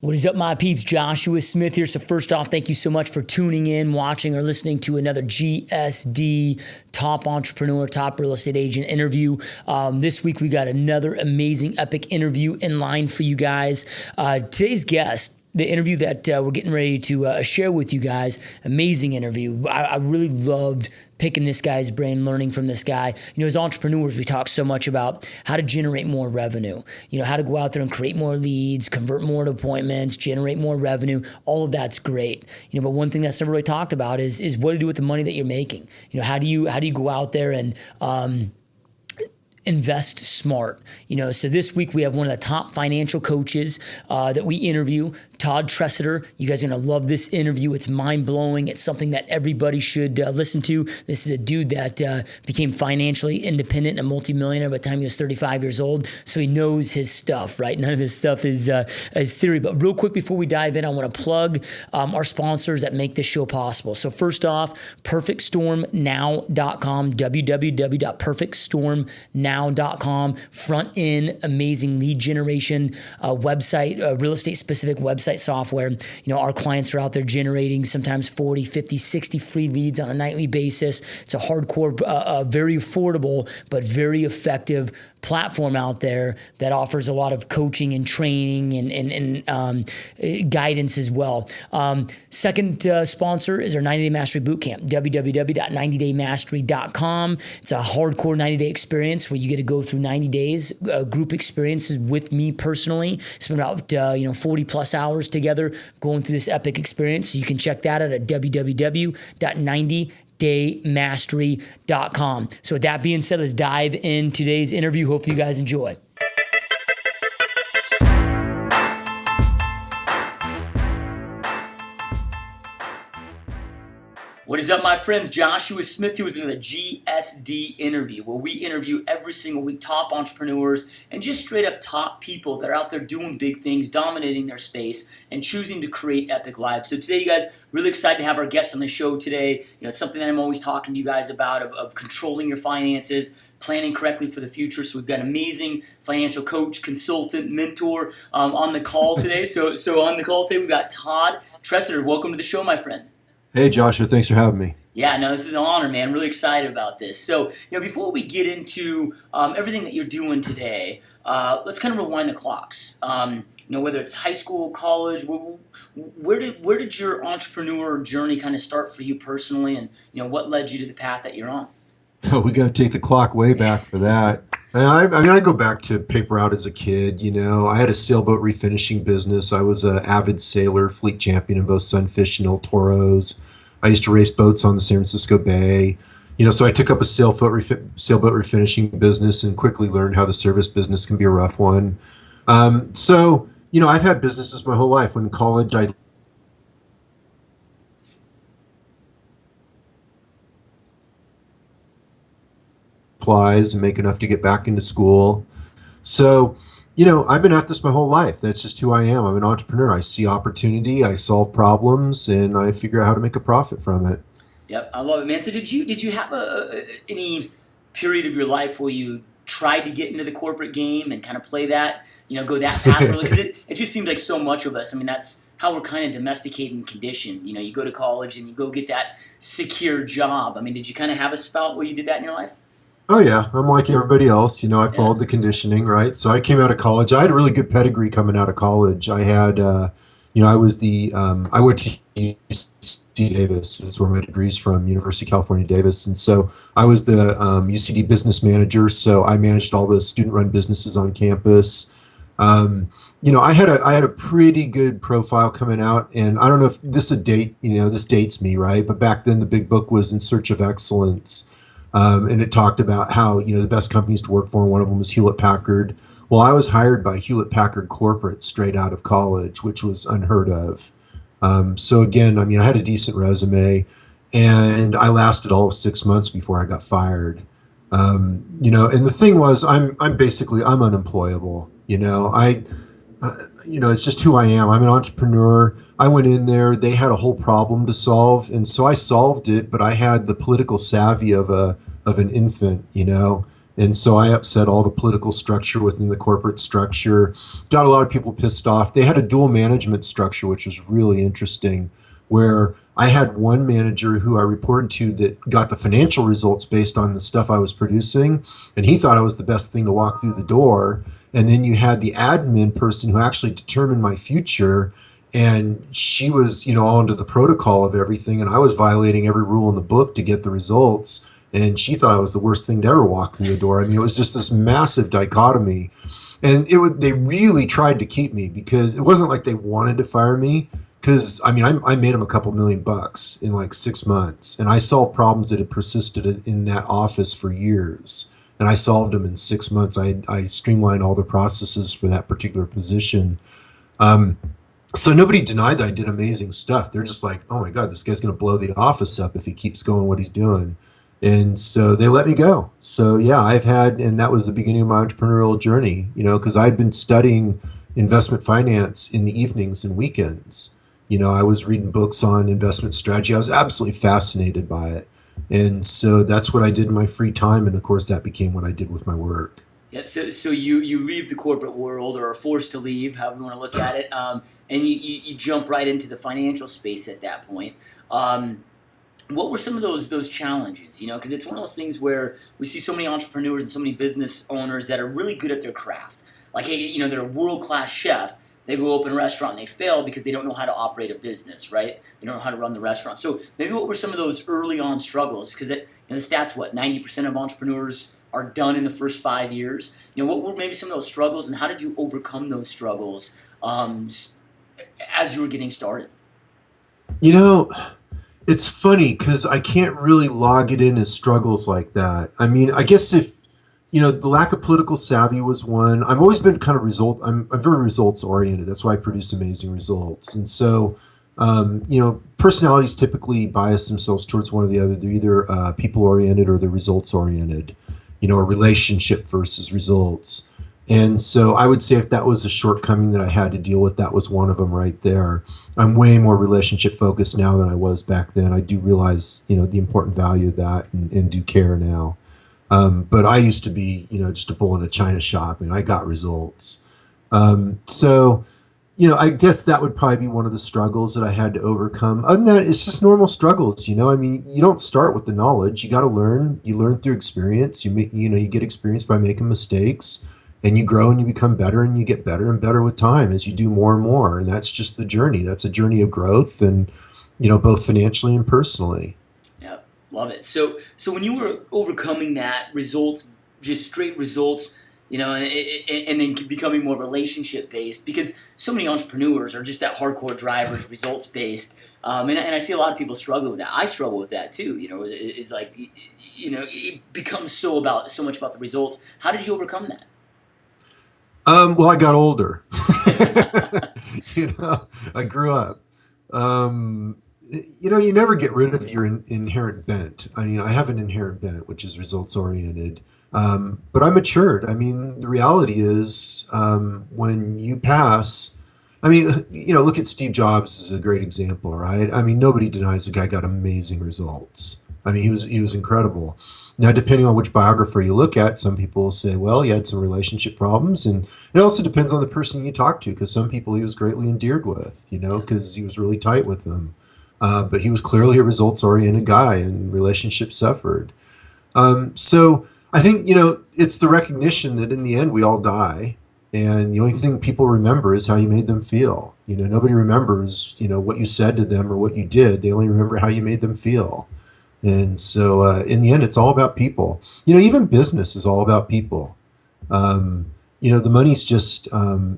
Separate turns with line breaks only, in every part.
What is up, my peeps? Joshua Smith here. So first off, thank you so much for tuning in, watching, or listening to another GSD Top Entrepreneur, Top Real Estate Agent interview. This week, we got another amazing, epic interview in line for you guys. Today's guest, the interview that we're getting ready to share with you guys, amazing interview. I really loved picking this guy's brain, learning from this guy. You know, as entrepreneurs, we talk so much about how to generate more revenue, you know, how to go out there and create more leads, convert more to appointments, generate more revenue. All of that's great. You know, but one thing that's never really talked about is what to do with the money that you're making. You know, how do you go out there and invest smart? You know, so this week we have one of the top financial coaches that we interview, Todd Tresidder. You guys are going to love this interview. It's mind-blowing. It's something that everybody should listen to. This is a dude that became financially independent and a multimillionaire by the time he was 35 years old. So he knows his stuff, right? None of this stuff is theory. But real quick before we dive in, I want to plug our sponsors that make this show possible. So first off, perfectstormnow.com, www.perfectstormnow.com. Front end, amazing lead generation website, real estate specific website software. You know, our clients are out there generating sometimes 40, 50, 60 free leads on a nightly basis. It's a hardcore, very affordable, but very effective platform out there that offers a lot of coaching and training and guidance as well. Second sponsor is our 90-Day Mastery Bootcamp, www.90daymastery.com. It's a hardcore 90-day experience where you get to go through 90 days, group experiences with me personally. Spend about 40 plus hours together going through this epic experience. So you can check that out at www.90daymastery.com. So with that being said, let's dive in today's interview. Hopefully you guys enjoy. What is up, my friends? Joshua Smith here with another GSD interview, where we interview every single week top entrepreneurs and just straight up top people that are out there doing big things, dominating their space, and choosing to create epic lives. So today, you guys, really excited to have our guest on the show today. You know, it's something that I'm always talking to you guys about, of controlling your finances, planning correctly for the future. So we've got an amazing financial coach, consultant, mentor on the call today. So on the call today, we've got Todd Tresidder. Welcome to the show, my friend.
Hey, Joshua, thanks for having me.
Yeah, no, this is an honor, man. Really excited about this. So, before we get into everything that you're doing today, let's kind of rewind the clocks. Whether it's high school, college, where did your entrepreneur journey kind of start for you personally, and what led you to the path that you're on?
Oh, we got to take the clock way back for that. I go back to paper route as a kid. I had a sailboat refinishing business. I was an avid sailor, fleet champion in both Sunfish and El Toros. I used to race boats on the San Francisco Bay. So I took up a sailboat refinishing business and quickly learned how the service business can be a rough one. I've had businesses my whole life. When in college, I applies and make enough to get back into school. So, I've been at this my whole life. That's just who I am. I'm an entrepreneur. I see opportunity, I solve problems, and I figure out how to make a profit from it.
Yep, I love it, man. So did you have any period of your life where you tried to get into the corporate game and kind of play that, go that path? Because it just seems like so much of us, that's how we're kind of domesticated and conditioned. You go to college and you go get that secure job. Did you kind of have a spout where you did that in your life?
Oh, yeah. I'm like everybody else. I followed the conditioning, right? So I came out of college. I had a really good pedigree coming out of college. I had, I went to UC Davis. Is where my degree's from, University of California, Davis. And so I was the UCD business manager. So I managed all the student-run businesses on campus. I had a pretty good profile coming out. And I don't know if this dates me, right? But back then the big book was In Search of Excellence. And it talked about how, the best companies to work for, and one of them was Hewlett Packard. Well, I was hired by Hewlett Packard corporate straight out of college, which was unheard of. So again, I had a decent resume, and I lasted all of 6 months before I got fired. And the thing was, I'm unemployable. It's just who I am. I'm an entrepreneur. I went in there, they had a whole problem to solve, and so I solved it, but I had the political savvy of an infant, And so I upset all the political structure within the corporate structure, got a lot of people pissed off. They had a dual management structure, which was really interesting, where I had one manager who I reported to that got the financial results based on the stuff I was producing, and he thought I was the best thing to walk through the door. And then you had the admin person who actually determined my future, and she was, all into the protocol of everything, and I was violating every rule in the book to get the results. And she thought I was the worst thing to ever walk through the door. I mean, it was just this massive dichotomy, and they really tried to keep me because it wasn't like they wanted to fire me. Because I made them a couple $1,000,000 in like 6 months, and I solved problems that had persisted in that office for years. And I solved them in 6 months. I streamlined all the processes for that particular position. So nobody denied that I did amazing stuff. They're just like, oh my God, this guy's going to blow the office up if he keeps going what he's doing. And so they let me go. So yeah, and that was the beginning of my entrepreneurial journey, because I'd been studying investment finance in the evenings and weekends. I was reading books on investment strategy. I was absolutely fascinated by it. And so that's what I did in my free time. And of course, that became what I did with my work.
Yeah, so you leave the corporate world, or are forced to leave, however you want to look at it, and you jump right into the financial space at that point. What were some of those challenges? Because it's one of those things where we see so many entrepreneurs and so many business owners that are really good at their craft. Like, hey, they're a world-class chef. They go open a restaurant and they fail because they don't know how to operate a business, right? They don't know how to run the restaurant. So maybe what were some of those early on struggles? Because the stats, 90% of entrepreneurs are done in the first 5 years. What were maybe some of those struggles, and how did you overcome those struggles as you were getting started?
It's funny because I can't really log it in as struggles like that. I guess if the lack of political savvy was one. I've always been kind of I'm very results oriented. That's why I produce amazing results. And so, personalities typically bias themselves towards one or the other. They're either people oriented or they're results oriented, a relationship versus results. And so I would say if that was a shortcoming that I had to deal with, that was one of them right there. I'm way more relationship focused now than I was back then. I do realize, the important value of that and do care now. But I used to be, just a bull in a china shop, and I got results. So, I guess that would probably be one of the struggles that I had to overcome. Other than that, it's just normal struggles. You don't start with the knowledge. You got to learn. You learn through experience. You get experience by making mistakes, and you grow and you become better, and you get better and better with time as you do more and more. And that's just the journey. That's a journey of growth, and both financially and personally.
Love it. So when you were overcoming that, results, just straight results, and then becoming more relationship based, because so many entrepreneurs are just that hardcore drivers, results based, and I see a lot of people struggle with that. I struggle with that too. It's like, it becomes so much about the results. How did you overcome that?
Well, I got older. I grew up. You never get rid of your inherent bent. I have an inherent bent, which is results oriented. But I matured. The reality is, when you pass, look at Steve Jobs as a great example, right? Nobody denies the guy got amazing results. He was incredible. Now, depending on which biographer you look at, some people will say, well, he had some relationship problems. And it also depends on the person you talk to, because some people he was greatly endeared with, because he was really tight with them. But he was clearly a results-oriented guy, and relationships suffered. So I think, it's the recognition that in the end we all die, and the only thing people remember is how you made them feel. Nobody remembers, what you said to them or what you did. They only remember how you made them feel. And so in the end, it's all about people. Even business is all about people. The money's just,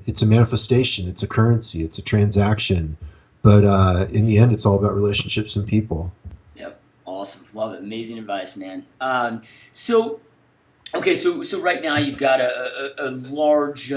it's a manifestation, it's a currency, it's a transaction. But in the end, it's all about relationships and people.
Yep. Awesome. Love it. Amazing advice, man. So right now you've got a large,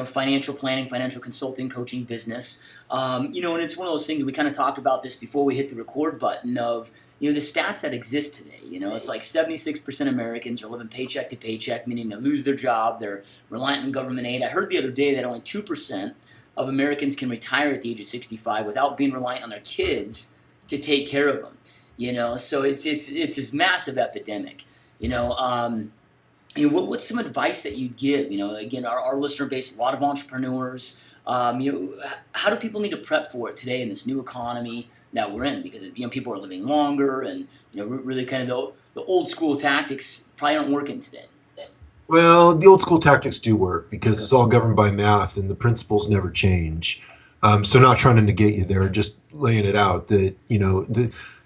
financial planning, financial consulting, coaching business. And it's one of those things, we kind of talked about this before we hit the record button of, the stats that exist today. It's like 76% of Americans are living paycheck to paycheck, meaning they lose their job, they're reliant on government aid. I heard the other day that only 2% of Americans can retire at the age of 65 without being reliant on their kids to take care of them. So it's this massive epidemic. What's some advice that you'd give? Again, our listener base, a lot of entrepreneurs. How do people need to prep for it today in this new economy that we're in? Because people are living longer, and really kind of the old school tactics probably aren't working today.
Well, the old school tactics do work because it's all governed by math and the principles never change. So not trying to negate you there, just laying it out that,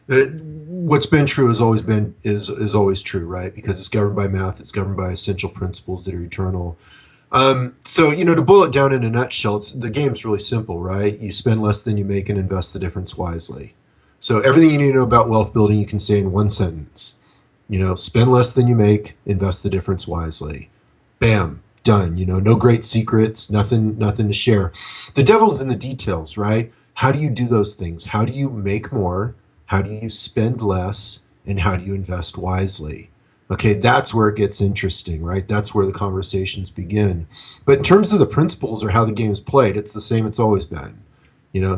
what's been true is always true, right? Because it's governed by math, it's governed by essential principles that are eternal. So, to boil it down in a nutshell, the game's really simple, right? You spend less than you make and invest the difference wisely. So everything you need to know about wealth building, you can say in one sentence. Spend less than you make, invest the difference wisely. Bam, done. No great secrets, nothing to share. The devil's in the details, right? How do you do those things? How do you make more? How do you spend less? And how do you invest wisely? Okay, that's where it gets interesting, right? That's where the conversations begin. But in terms of the principles or how the game is played, it's the same it's always been.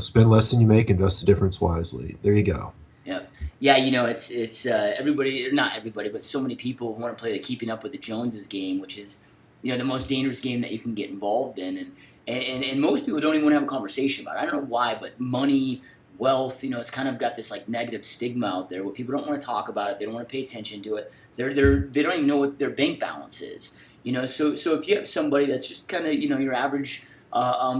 Spend less than you make, invest the difference wisely. There you go.
Yep. Yeah, it's everybody, not everybody, but so many people want to play the keeping up with the Joneses game, which is, the most dangerous game that you can get involved in. And most people don't even want to have a conversation about it. I don't know why, but money, wealth, it's kind of got this like negative stigma out there where people don't want to talk about it. They don't want to pay attention to it. They don't even know what their bank balance is. So if you have somebody that's just kind of, your average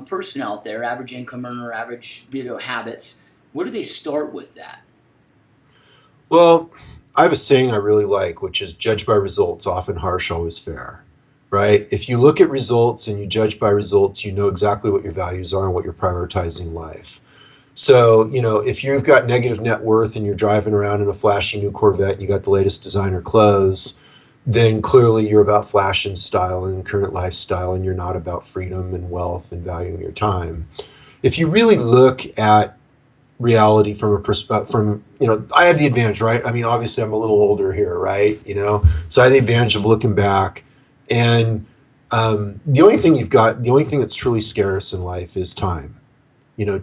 person out there, average income earner, average, habits, where do they start with that?
Well, I have a saying I really like, which is judge by results, often harsh, always fair, right? If you look at results and you judge by results, you know exactly what your values are and what you're prioritizing in life. So, if you've got negative net worth and you're driving around in a flashy new Corvette and you got the latest designer clothes, then clearly you're about flash and style and current lifestyle, and you're not about freedom and wealth and valuing your time. If you really look at reality from a perspective, I have the advantage, right? I mean, obviously I'm a little older here, right? So I have the advantage of looking back, and the only thing that's truly scarce in life is time.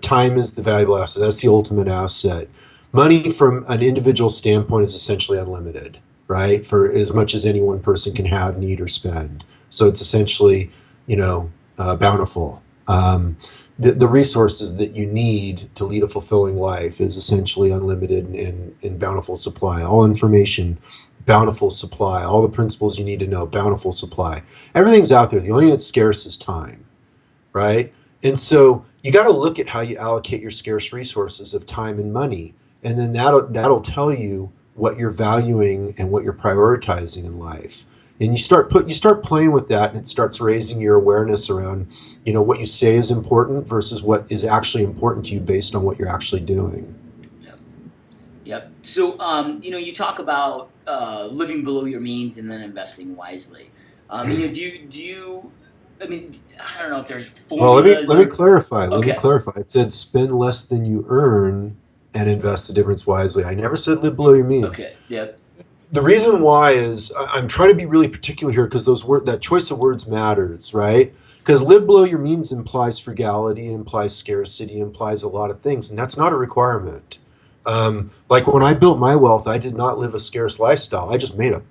Time is the valuable asset. That's the ultimate asset. Money from an individual standpoint is essentially unlimited, right? For as much as any one person can have, need, or spend. So it's essentially, bountiful. The resources that you need to lead a fulfilling life is essentially unlimited in bountiful supply. All information, bountiful supply. All the principles you need to know, bountiful supply. Everything's out there. The only thing that's scarce is time, right? And so you got to look at how you allocate your scarce resources of time and money, and then that'll tell you what you're valuing and what you're prioritizing in life. And you start playing with that, and it starts raising your awareness around, what you say is important versus what is actually important to you based on what you're actually doing.
Yep. So, you talk about living below your means and then investing wisely. Do you? I mean, I don't know if there's formulas.
Well, let me clarify. Let
Okay.
me clarify. I said spend less than you earn and invest the difference wisely. I never said live below your means.
Okay. Yep.
The reason why is I'm trying to be really particular here because that choice of words matters, right? Because live below your means implies frugality, implies scarcity, implies a lot of things, and that's not a requirement. Like when I built my wealth, I did not live a scarce lifestyle. I just made a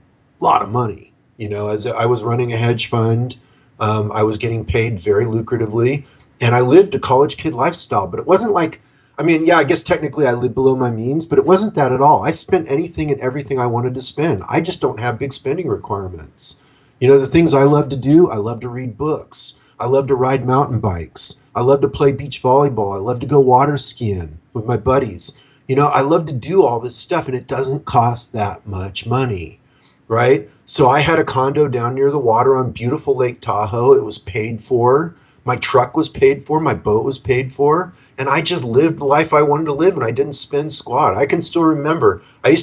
lot of money. As I was running a hedge fund, I was getting paid very lucratively, and I lived a college kid lifestyle. But it wasn't like, yeah, I guess technically I lived below my means, but it wasn't that at all. I spent anything and everything I wanted to spend. I just don't have big spending requirements. The things I love to do, I love to read books. I love to ride mountain bikes. I love to play beach volleyball. I love to go water skiing with my buddies. I love to do all this stuff, and it doesn't cost that much money, right? So I had a condo down near the water on beautiful Lake Tahoe. It was paid for. My truck was paid for. My boat was paid for. And I just lived the life I wanted to live, and I didn't spend squat. I can still remember I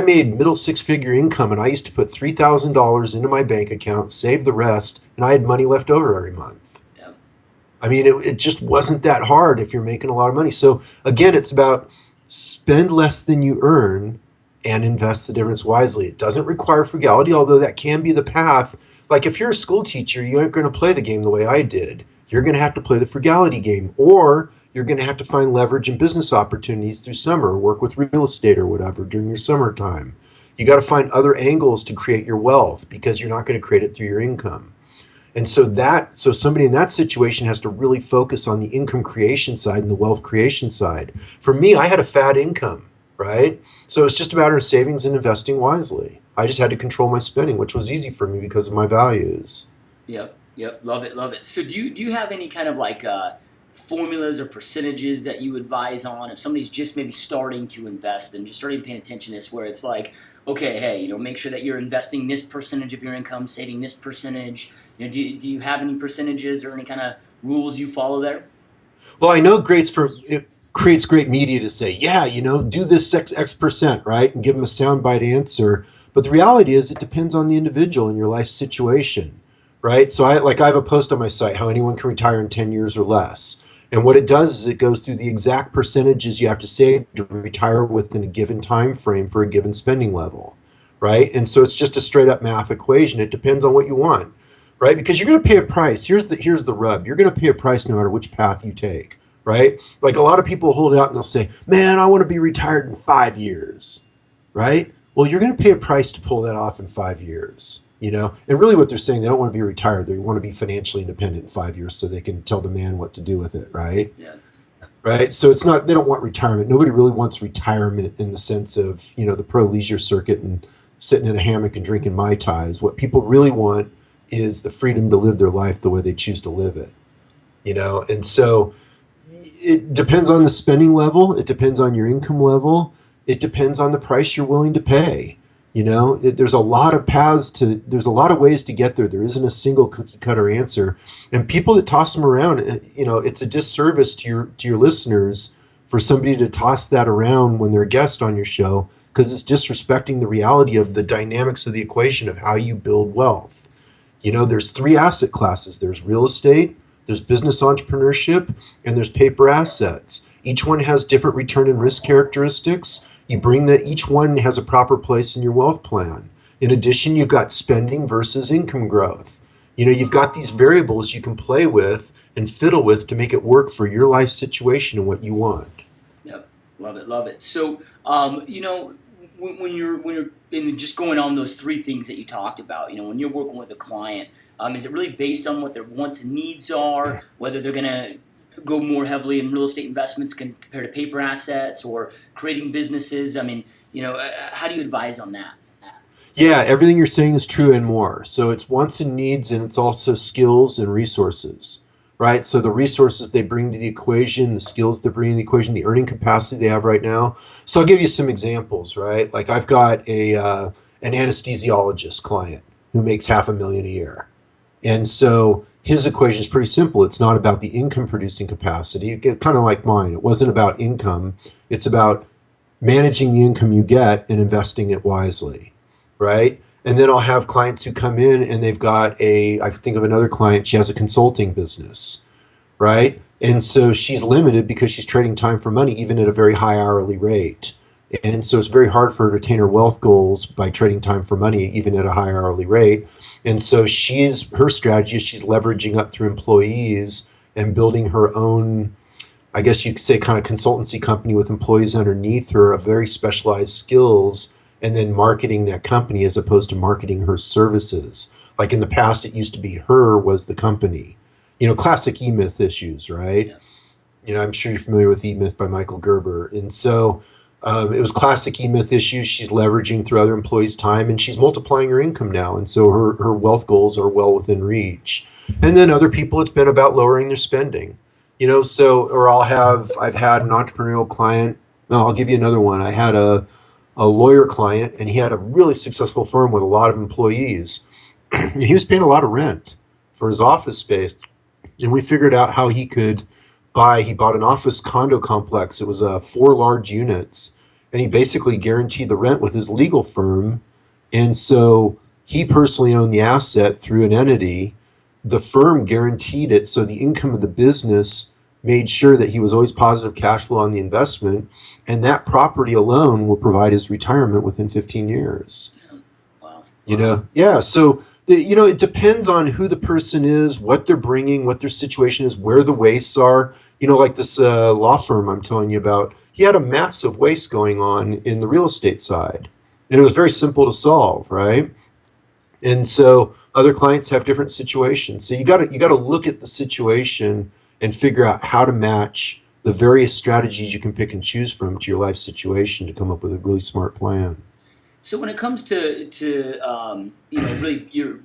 made middle six-figure income, and I used to put $3,000 into my bank account, save the rest, and I had money left over every month.
Yep.
It just wasn't that hard if you're making a lot of money. So again, it's about spend less than you earn and invest the difference wisely. It doesn't require frugality, although that can be the path. Like if you're a school teacher, you aren't going to play the game the way I did. You're going to have to play the frugality game, or you're going to have to find leverage and business opportunities through summer, work with real estate or whatever during your summertime. You got to find other angles to create your wealth because you're not going to create it through your income. And so somebody in that situation has to really focus on the income creation side and the wealth creation side. For me, I had a fat income, right? So it's just a matter of savings and investing wisely. I just had to control my spending, which was easy for me because of my values.
Yep. Love it. So do you have any kind of like formulas or percentages that you advise on if somebody's just maybe starting to invest and just starting paying attention to this, where it's like, okay, hey, make sure that you're investing this percentage of your income, saving this percentage. Do you have any percentages or any kind of rules you follow there?
Well, I know it creates great media to say, yeah, do this X percent, right? And give them a soundbite answer. But the reality is it depends on the individual and your life situation, right? So I have a post on my site, how anyone can retire in 10 years or less. And what it does is it goes through the exact percentages you have to save to retire within a given time frame for a given spending level, right? And so it's just a straight up math equation. It depends on what you want, right? Because you're going to pay a price. Here's the rub. You're going to pay a price no matter which path you take, right? Like a lot of people hold out and they'll say, man, I want to be retired in 5 years, right? Well, you're going to pay a price to pull that off in 5 years. And really what they're saying, they don't want to be retired. They want to be financially independent in 5 years so they can tell the man what to do with it, right?
Yeah.
Right. So it's not, they don't want retirement. Nobody really wants retirement in the sense of, the pro leisure circuit and sitting in a hammock and drinking Mai Tais. What people really want is the freedom to live their life the way they choose to live it, and so it depends on the spending level. It depends on your income level. It depends on the price you're willing to pay. There's a lot of there's a lot of ways to get there. There isn't a single cookie cutter answer. And people that toss them around, it's a disservice to your listeners for somebody to toss that around when they're a guest on your show, because it's disrespecting the reality of the dynamics of the equation of how you build wealth. There's 3 asset classes. There's real estate, there's business entrepreneurship, and there's paper assets. Each one has different return and risk characteristics. You bring that each one has a proper place in your wealth plan. In addition, you've got spending versus income growth. You've got these variables you can play with and fiddle with to make it work for your life situation and what you want.
Yep, love it. So, when you're in just going on those 3 things that you talked about, when you're working with a client, is it really based on what their wants and needs are, whether they're gonna go more heavily in real estate investments compared to paper assets or creating businesses? How do you advise on that?
Yeah, everything you're saying is true and more. So it's wants and needs, and it's also skills and resources, right? So the resources they bring to the equation, the skills they bring to the equation, the earning capacity they have right now. So I'll give you some examples, right? Like I've got an anesthesiologist client who makes $500,000 a year. And so his equation is pretty simple. It's not about the income producing capacity, kind of like mine. It wasn't about income. It's about managing the income you get and investing it wisely, right? And then I'll have clients who come in and they've got I think of another client, she has a consulting business, right? And so she's limited because she's trading time for money, even at a very high hourly rate. And so it's very hard for her to attain her wealth goals by trading time for money, even at a high hourly rate. And so her strategy is she's leveraging up through employees and building her own, I guess you could say, kind of consultancy company with employees underneath her of very specialized skills, and then marketing that company as opposed to marketing her services. Like in the past, it used to be her was the company. Classic E-Myth issues, right? Yeah. I'm sure you're familiar with E-Myth by Michael Gerber. And so it was classic E-Myth issues. She's leveraging through other employees' time, and she's multiplying her income now. And so her wealth goals are well within reach. And then other people, it's been about lowering their spending. I've had an entrepreneurial client. No, I'll give you another one. I had a lawyer client, and he had a really successful firm with a lot of employees. And he was paying a lot of rent for his office space. And we figured out how he bought an office condo complex. It was 4 large units, and he basically guaranteed the rent with his legal firm. And so he personally owned the asset through an entity. The firm guaranteed it, so the income of the business made sure that he was always positive cash flow on the investment, and that property alone will provide his retirement within 15 years.
Wow.
Yeah. So it depends on who the person is, what they're bringing, what their situation is, where the wastes are. Like this law firm I'm telling you about, he had a massive waste going on in the real estate side. And it was very simple to solve, right? And so other clients have different situations. So you got to look at the situation and figure out how to match the various strategies you can pick and choose from to your life situation to come up with a really smart plan.
So when it comes to really your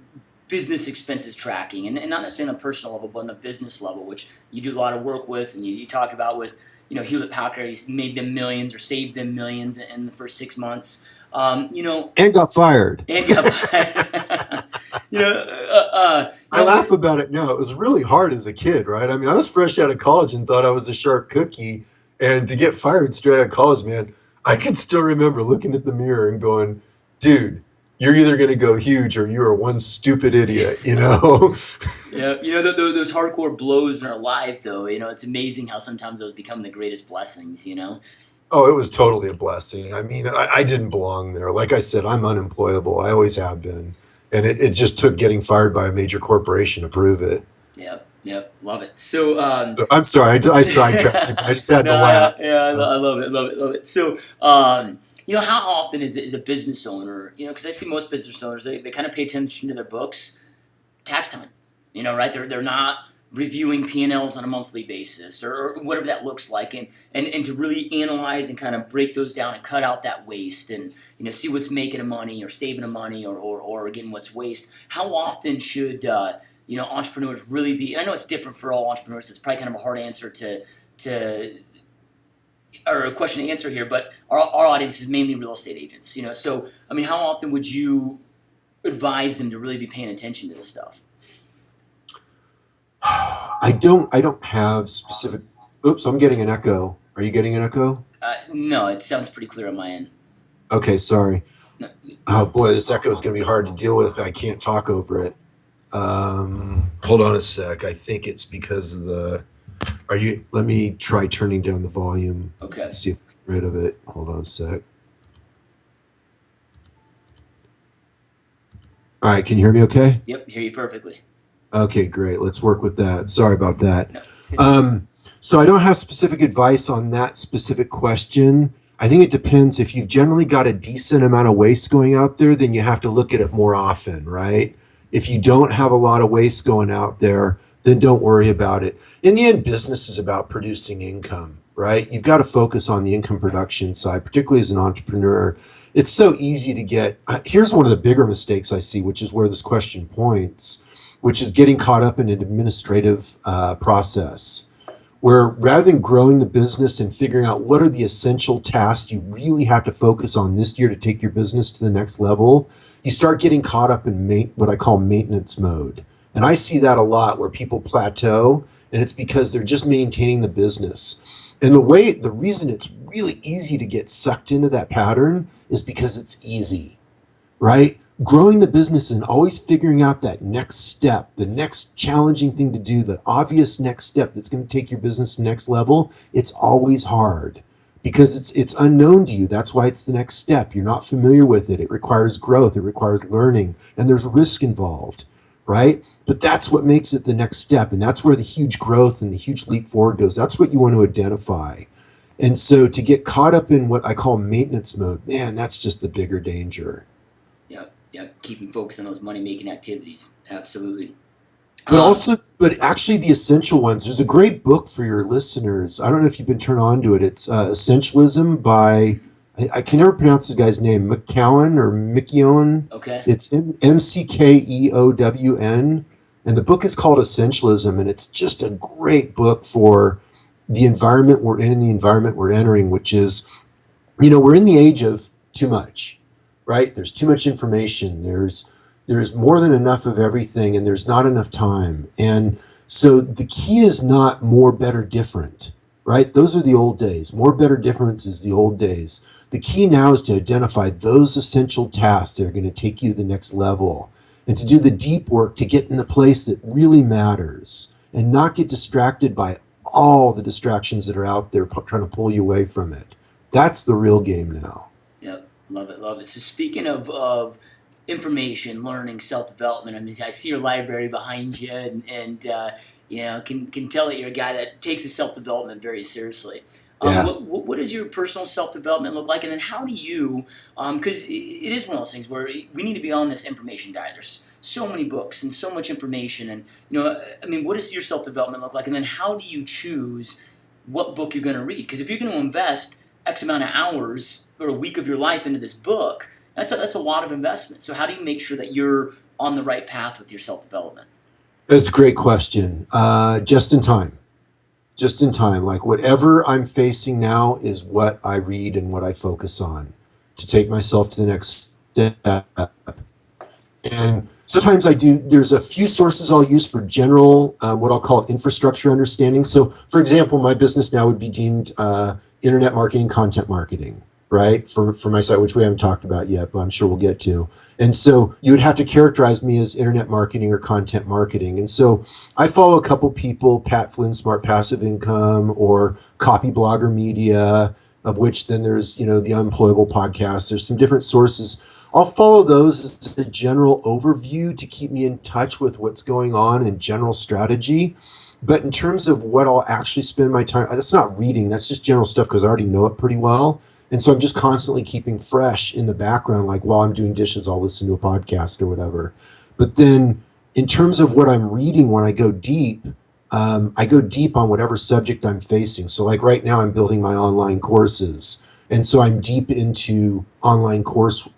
business expenses tracking, and not necessarily on a personal level, but on the business level, which you do a lot of work with, and you talked about with Hewlett Packard, he's made them millions or saved them millions in the first 6 months.
And got fired.
And got
I laugh about it now. It was really hard as a kid, right? I mean, I was fresh out of college and thought I was a sharp cookie. And to get fired straight out of college, man, I can still remember looking at the mirror and going, dude, you're either going to go huge or you are one stupid idiot,
Yeah, those hardcore blows in our life, though. It's amazing how sometimes those become the greatest blessings.
Oh, it was totally a blessing. I mean, I didn't belong there. Like I said, I'm unemployable. I always have been. And it just took getting fired by a major corporation to prove it.
Yep, love it. So,
I'm sorry, I sidetracked. I just had to laugh.
I love it. So, how often is a business owner, because I see most business owners, they kind of pay attention to their books, tax time, right? They're not reviewing P&Ls on a monthly basis or whatever that looks like, and to really analyze and kind of break those down and cut out that waste and see what's making them money or saving them money or again what's waste. How often should entrepreneurs really be? And I know it's different for all entrepreneurs. It's probably kind of a hard answer to or a question to answer here, but our audience is mainly real estate agents. So I mean, how often would you advise them to really be paying attention to this stuff?
I don't have specific. Oops, I'm getting an echo. Are you getting an echo?
No, it sounds pretty clear on my end.
Okay, sorry.
No.
Oh boy, this echo is going to be hard to deal with. I can't talk over it. Hold on a sec. I think it's because of the. Let me try turning down the volume.
Okay.
Let's see if I get rid of it. Hold on a sec. All right, can you hear me okay?
Yep, hear you perfectly.
Okay, great. Let's work with that. Sorry about that.
No.
So I don't have specific advice on that specific question. I think it depends. If you've generally got a decent amount of waste going out there, then you have to look at it more often, right? If you don't have a lot of waste going out there, then don't worry about it. In the end, business is about producing income, right? You've got to focus on the income production side, particularly as an entrepreneur. It's so easy to get. Here's one of the bigger mistakes I see, which is where this question points, which is getting caught up in an administrative process, where rather than growing the business and figuring out what are the essential tasks you really have to focus on this year to take your business to the next level, you start getting caught up in what I call maintenance mode. And I see that a lot where people plateau, and it's because they're just maintaining the business. And the reason it's really easy to get sucked into that pattern is because it's easy, right? Growing the business and always figuring out that next step, the next challenging thing to do, the obvious next step that's going to take your business to the next level, it's always hard because it's unknown to you. That's why it's the next step. You're not familiar with it. It requires growth. It requires learning, and there's risk involved, right? But that's what makes it the next step, and that's where the huge growth and the huge leap forward goes. That's what you want to identify. And so to get caught up in what I call maintenance mode, man, that's just the bigger danger.
Yep. Keeping focused on those money-making activities. Absolutely.
But actually the essential ones, there's a great book for your listeners. I don't know if you've been turned on to it. It's Essentialism by, I can never pronounce the guy's name, McKeown or McKeown.
Okay.
It's Mckeown. And the book is called Essentialism. And it's just a great book for the environment we're in and the environment we're entering, which is, we're in the age of too much, right? There's too much information. There's more than enough of everything, and there's not enough time. And so the key is not more, better, different, right? Those are the old days. More, better, different is the old days. The key now is to identify those essential tasks that are going to take you to the next level and to do the deep work to get in the place that really matters and not get distracted by all the distractions that are out there trying to pull you away from it. That's the real game now.
Yep. Love it. So speaking of information, learning, self-development, I mean, I see your library behind you and can tell that you're a guy that takes his self-development very seriously.
Yeah.
What does your personal self-development look like? And then how do you, because it is one of those things where we need to be on this information diet. There's so many books and so much information. And, I mean, what does your self-development look like? And then how do you choose what book you're going to read? Because if you're going to invest X amount of hours or a week of your life into this book, that's a lot of investment. So how do you make sure that you're on the right path with your self-development?
That's a great question. Just in time. Just in time. Like whatever I'm facing now is what I read and what I focus on to take myself to the next step. And sometimes there's a few sources I'll use for general, what I'll call infrastructure understanding. So for example, my business now would be deemed internet marketing, content marketing, right? For my site, which we haven't talked about yet, but I'm sure we'll get to. And so you would have to characterize me as internet marketing or content marketing. And so I follow a couple people, Pat Flynn, Smart Passive Income, or Copy Blogger Media, of which then there's, the Unemployable podcast. There's some different sources. I'll follow those as a general overview to keep me in touch with what's going on and general strategy. But in terms of what I'll actually spend my time, that's not reading, that's just general stuff because I already know it pretty well. And so I'm just constantly keeping fresh in the background, like while I'm doing dishes, I'll listen to a podcast or whatever. But then in terms of what I'm reading, when I go deep on whatever subject I'm facing. So like right now I'm building my online courses. And so I'm deep into online course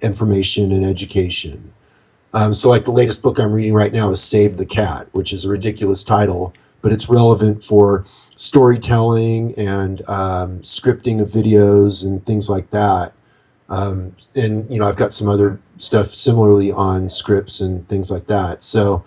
information and education. So like the latest book I'm reading right now is Save the Cat, which is a ridiculous title, but it's relevant for storytelling and scripting of videos and things like that. And I've got some other stuff similarly on scripts and things like that. So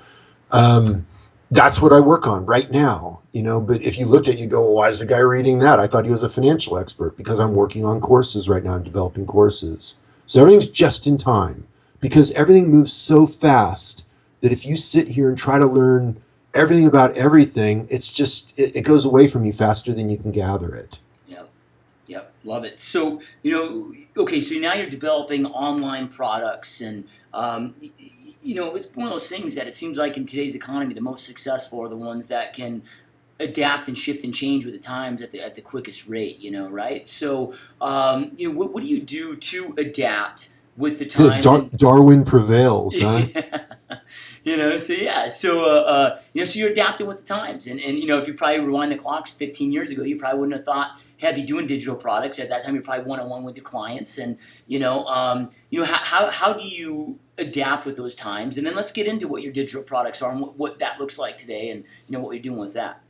that's what I work on right now, but if you looked at it, you go, well, why is the guy reading that? I thought he was a financial expert, because I'm working on courses right now. I'm developing courses. So everything's just in time, because everything moves so fast that if you sit here and try to learn everything about everything, it's just, it goes away from you faster than you can gather it.
Yep. Love it. So, okay, so now you're developing online products and, it's one of those things that it seems like in today's economy, the most successful are the ones that can adapt and shift and change with the times at the quickest rate, right? So, what do you do to adapt with the times?
Darwin prevails, huh?
So you're adapting with the times, and if you probably rewind the clocks 15 years ago, you probably wouldn't have thought, hey, I'd be doing digital products. At that time, you're probably one-on-one with your clients, and how do you adapt with those times? And then let's get into what your digital products are and what that looks like today, and what you're doing with that.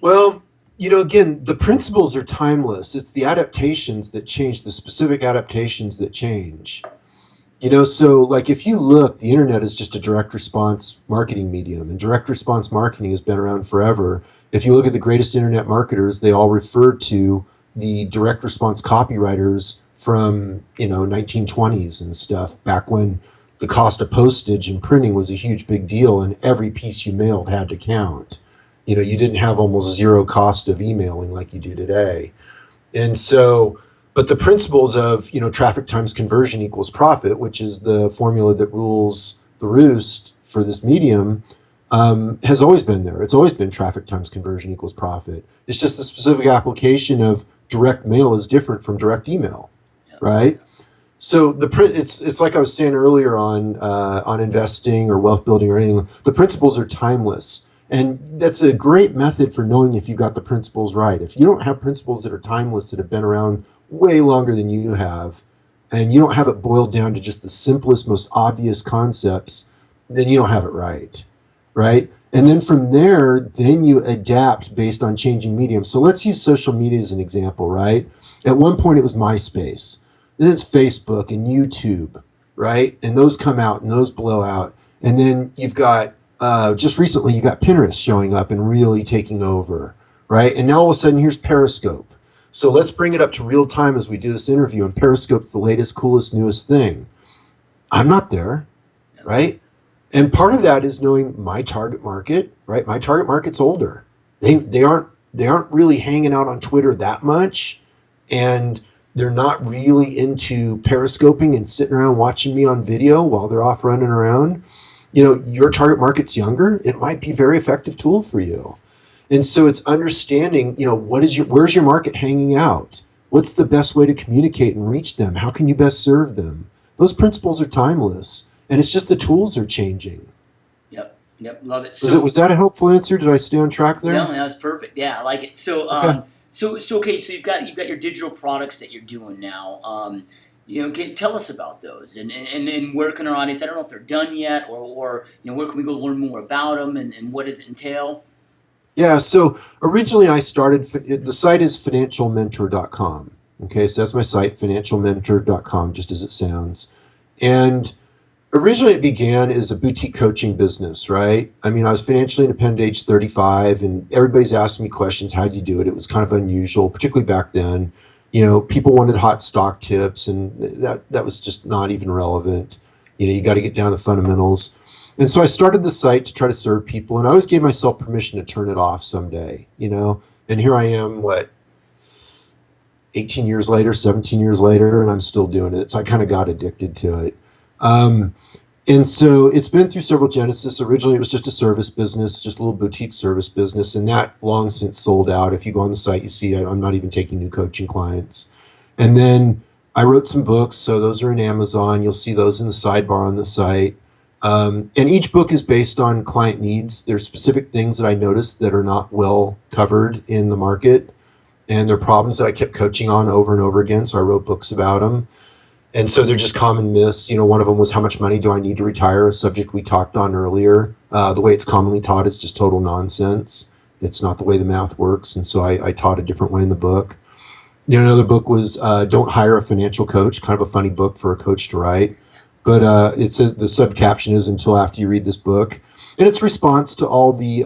Well, again, the principles are timeless. It's the adaptations that change, the specific adaptations that change. So like if you look, the internet is just a direct response marketing medium, and direct response marketing has been around forever. If you look at the greatest internet marketers, they all refer to the direct response copywriters from, 1920s and stuff, back when the cost of postage and printing was a huge big deal and every piece you mailed had to count. You didn't have almost zero cost of emailing like you do today. And so, but the principles of, traffic times conversion equals profit, which is the formula that rules the roost for this medium, has always been there. It's always been traffic times conversion equals profit. It's just the specific application of direct mail is different from direct email, right? So it's like I was saying earlier on investing or wealth building or anything. The principles are timeless, and that's a great method for knowing if you got the principles right. If you don't have principles that are timeless, that have been around way longer than you have, and you don't have it boiled down to just the simplest, most obvious concepts, then you don't have it right, right? And then from there, then you adapt based on changing mediums. So let's use social media as an example, right? At one point, it was MySpace. Then it's Facebook and YouTube, right? And those come out and those blow out. And then you've got, just recently, you got Pinterest showing up and really taking over, right? And now all of a sudden, here's Periscope. So let's bring it up to real time as we do this interview. And Periscope's the latest, coolest, newest thing. I'm not there, right? And part of that is knowing my target market, right? My target market's older. They aren't really hanging out on Twitter that much, and they're not really into periscoping and sitting around watching me on video while they're off running around. Your target market's younger. It might be a very effective tool for you. And so it's understanding, where's your market hanging out? What's the best way to communicate and reach them? How can you best serve them? Those principles are timeless, and it's just the tools are changing.
Yep, love it.
Was that a helpful answer? Did I stay on track there?
No, that was perfect. Yeah, I like it. So,
Okay.
so you've got your digital products that you're doing now. Tell us about those, and where can our audience? I don't know if they're done yet, or where can we go learn more about them, and what does it entail?
Yeah, so originally I started, the site is financialmentor.com. Okay, so that's my site, financialmentor.com, just as it sounds. And originally it began as a boutique coaching business, right? I mean, I was financially independent at age 35, and everybody's asking me questions, how do you do it? It was kind of unusual, particularly back then. People wanted hot stock tips, and that was just not even relevant. You got to get down to the fundamentals. And so I started the site to try to serve people, and I always gave myself permission to turn it off someday, And here I am, 18 years later, 17 years later, and I'm still doing it. So I kind of got addicted to it. And so it's been through several genesis. Originally, it was just a service business, just a little boutique service business, and that long since sold out. If you go on the site, you see I'm not even taking new coaching clients. And then I wrote some books, so those are in Amazon. You'll see those in the sidebar on the site. And each book is based on client needs. There's specific things that I noticed that are not well covered in the market, and they're problems that I kept coaching on over and over again, so I wrote books about them. And so they're just common myths. One of them was, how much money do I need to retire? A subject we talked on earlier. The way it's commonly taught is just total nonsense. It's not the way the math works. And so I taught a different way in the book. Another book was Don't Hire a Financial Coach, kind of a funny book for a coach to write. But the sub-caption is until after you read this book. And it's response to all the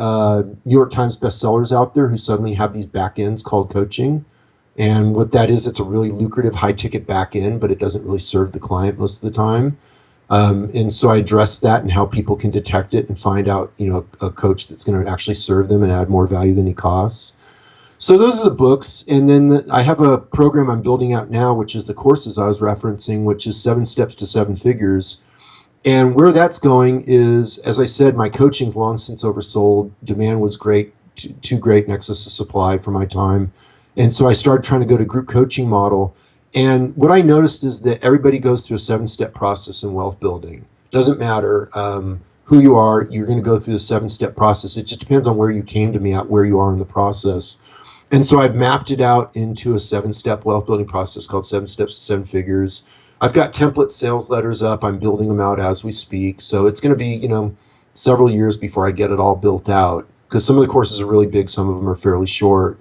New York Times bestsellers out there who suddenly have these back ends called coaching. And what that is, it's a really lucrative high-ticket back end, but it doesn't really serve the client most of the time. And so I address that and how people can detect it and find out, a coach that's going to actually serve them and add more value than he costs. So those are the books. And then I have a program I'm building out now, which is the courses I was referencing, which is 7 Steps to 7 Figures. And where that's going is, as I said, my coaching's long since oversold. Demand was great, too great in excess of supply for my time. And so I started trying to go to group coaching model. And what I noticed is that everybody goes through a 7-step process in wealth building. Doesn't matter who you are, you're going to go through the 7-step process. It just depends on where you came to me at, where you are in the process. And so I've mapped it out into a 7-step wealth building process called 7 Steps to 7 Figures. I've got template sales letters up. I'm building them out as we speak. So it's going to be, several years before I get it all built out, because some of the courses are really big. Some of them are fairly short.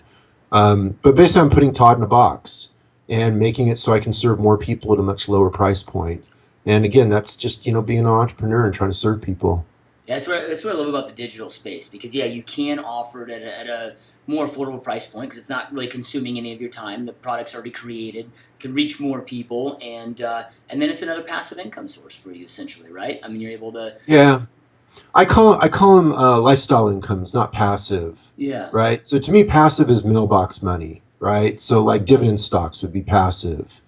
But basically, I'm putting Todd in a box and making it so I can serve more people at a much lower price point. And again, that's just, being an entrepreneur and trying to serve people.
Yeah, that's what I love about the digital space, because you can offer it at a more affordable price point, because it's not really consuming any of your time. The product's already created, can reach more people, and then it's another passive income source for you, essentially, right? I mean, you're able to.
Yeah. I call them lifestyle incomes, not passive.
Yeah.
Right. So to me, passive is mailbox money, right? So like dividend stocks would be passive.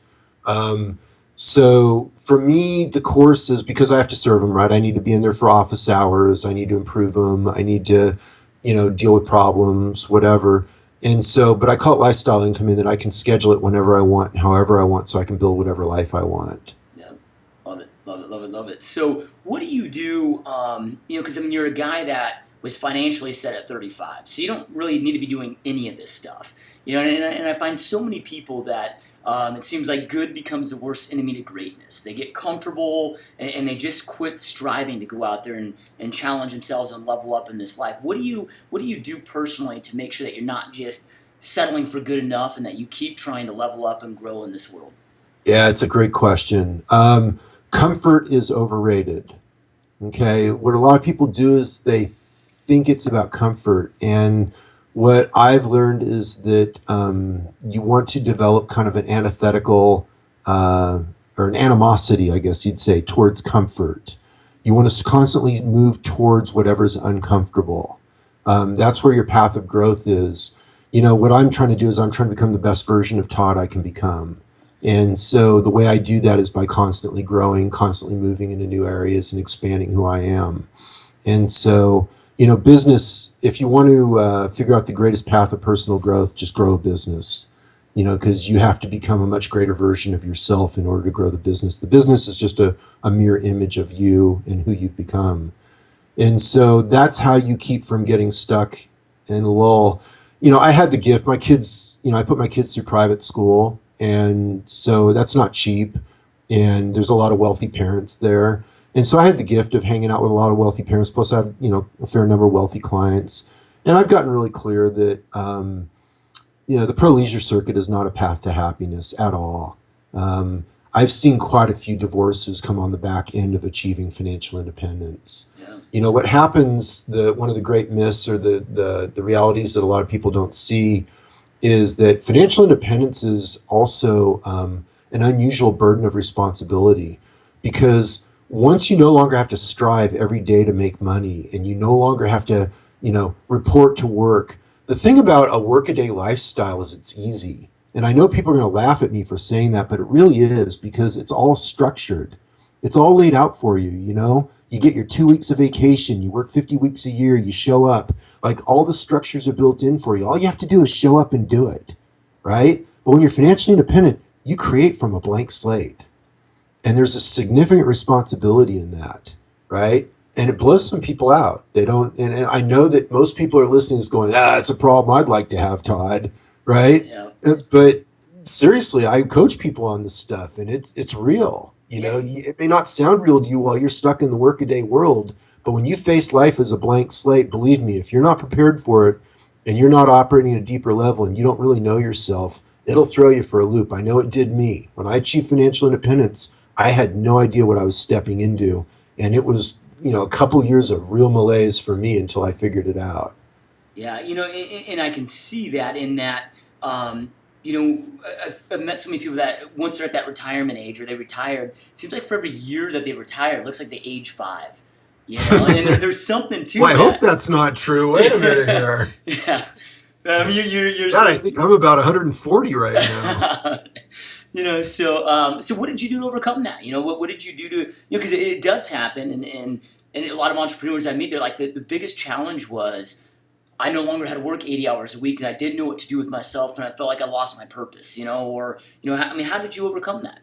So for me, the course is, because I have to serve them, right? I need to be in there for office hours. I need to improve them. I need to, deal with problems, whatever. And so, but I call it lifestyle income in that I can schedule it whenever I want, however I want, so I can build whatever life I want.
Love it. So what do you do, because you're a guy that was financially set at 35, so you don't really need to be doing any of this stuff. And I find so many people that it seems like good becomes the worst enemy to greatness. They get comfortable and they just quit striving to go out there and challenge themselves and level up in this life. What do you do personally to make sure that you're not just settling for good enough, and that you keep trying to level up and grow in this world?
Yeah, it's a great question. Comfort is overrated. Okay, what a lot of people do is they think it's about comfort, and what I've learned is that you want to develop kind of an antithetical or an animosity, I guess you'd say, towards comfort. You want to constantly move towards whatever's uncomfortable. That's where your path of growth is. What I'm trying to do is I'm trying to become the best version of Todd I can become. And so the way I do that is by constantly growing, constantly moving into new areas and expanding who I am. And so business, if you want to figure out the greatest path of personal growth, just grow a business, because you have to become a much greater version of yourself in order to grow the business. The business is just a mere image of you and who you've become. And so that's how you keep from getting stuck in a lull. I had the gift. My kids, I put my kids through private school, and so that's not cheap. And there's a lot of wealthy parents there. And so I had the gift of hanging out with a lot of wealthy parents. Plus, I have, a fair number of wealthy clients. And I've gotten really clear that, the pro leisure circuit is not a path to happiness at all. I've seen quite a few divorces come on the back end of achieving financial independence. Yeah. What happens, one of the great myths or the realities that a lot of people don't see is that financial independence is also an unusual burden of responsibility, because once you no longer have to strive every day to make money, and you no longer have to, report to work. The thing about a workaday lifestyle is it's easy. And I know people are going to laugh at me for saying that, but it really is, because it's all structured. It's all laid out for you, You get your 2 weeks of vacation, you work 50 weeks a year, you show up. Like, all the structures are built in for you. All you have to do is show up and do it, right? But when you're financially independent, you create from a blank slate. And there's a significant responsibility in that, right? And it blows some people out. They don't, and I know that most people are listening is going, it's a problem I'd like to have, Todd, right? Yeah. But seriously, I coach people on this stuff, and it's real. It may not sound real to you while you're stuck in the workaday world, but when you face life as a blank slate, believe me, if you're not prepared for it and you're not operating at a deeper level and you don't really know yourself, it'll throw you for a loop. I know it did me. When I achieved financial independence, I had no idea what I was stepping into. And it was, a couple years of real malaise for me until I figured it out.
Yeah, and I can see that in that, I've met so many people that once they're at that retirement age or they retired, it seems like for every year that they retire, it looks like they age 5. And there's something to that.
I hope that's not true. Wait a minute here.
Yeah. You're
God, I think I'm about 140 right now.
So what did you do to overcome that? What did you do to, because it does happen, and a lot of entrepreneurs I meet, they're like, the biggest challenge was, I no longer had to work 80 hours a week, and I didn't know what to do with myself, and I felt like I lost my purpose, how did you overcome that?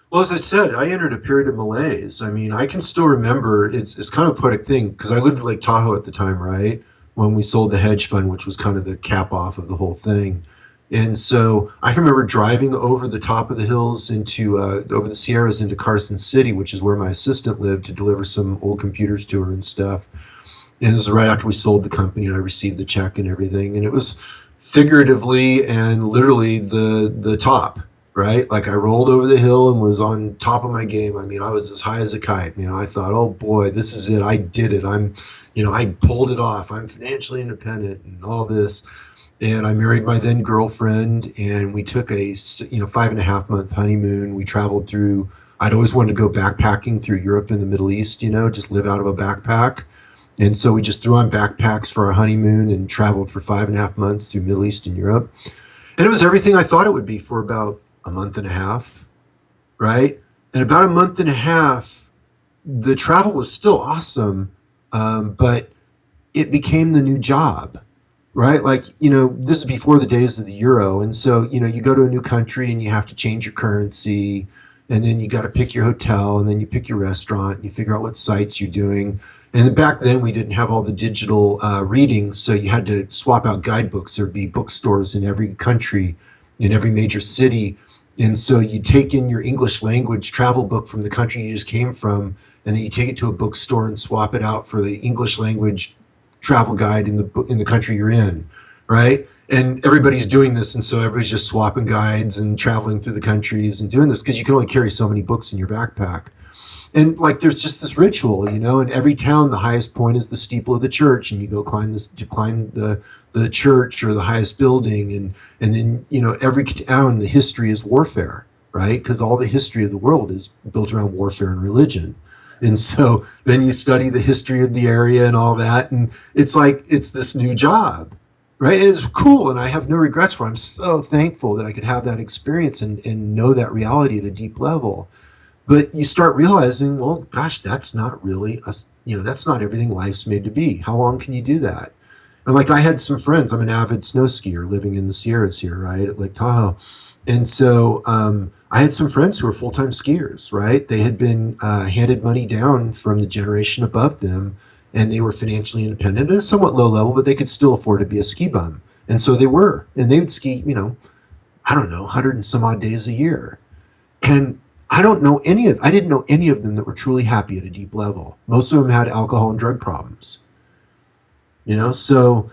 Well, as I said, I entered a period of malaise. I can still remember, it's kind of a poetic thing, because I lived at Lake Tahoe at the time, right? When we sold the hedge fund, which was kind of the cap off of the whole thing. And so I can remember driving over the top of the hills over the Sierras into Carson City, which is where my assistant lived, to deliver some old computers to her and stuff. And it was right after we sold the company and I received the check and everything. And it was figuratively and literally the top, right? Like, I rolled over the hill and was on top of my game. I was as high as a kite. I thought, oh boy, this is it. I did it. I pulled it off. I'm financially independent and all this. And I married my then girlfriend, and we took a 5.5 month honeymoon. We traveled through, I'd always wanted to go backpacking through Europe and the Middle East, just live out of a backpack. And so we just threw on backpacks for our honeymoon and traveled for 5.5 months through Middle East and Europe. And it was everything I thought it would be for about a month and a half, right? And about a month and a half, the travel was still awesome, but it became the new job. Right? Like, this is before the days of the euro. And so, you go to a new country and you have to change your currency, and then you got to pick your hotel, and then you pick your restaurant, and you figure out what sites you're doing. And then back then we didn't have all the digital readings. So you had to swap out guidebooks. There'd be bookstores in every country, in every major city. And so you take in your English language travel book from the country you just came from, and then you take it to a bookstore and swap it out for the English language travel guide in the country you're in, right? And everybody's doing this, and so everybody's just swapping guides and traveling through the countries and doing this, because you can only carry so many books in your backpack. And like, there's just this ritual, in every town, the highest point is the steeple of the church, and you go climb the church or the highest building, and then every town, the history is warfare, right? Because all the history of the world is built around warfare and religion. And so then you study the history of the area and all that. And it's like, it's this new job, right? And it's cool. And I have no regrets for it. I'm so thankful that I could have that experience and know that reality at a deep level. But you start realizing, well, gosh, that's not really that's not everything life's made to be. How long can you do that? And like I had some friends, I'm an avid snow skier living in the Sierras here, right, at Lake Tahoe. And so I had some friends who were full-time skiers, right? They had been handed money down from the generation above them, and they were financially independent at a somewhat low level, but they could still afford to be a ski bum. And so they were, and they would ski, I don't know, 100 and some odd days a year. And I didn't know any of them that were truly happy at a deep level. Most of them had alcohol and drug problems. So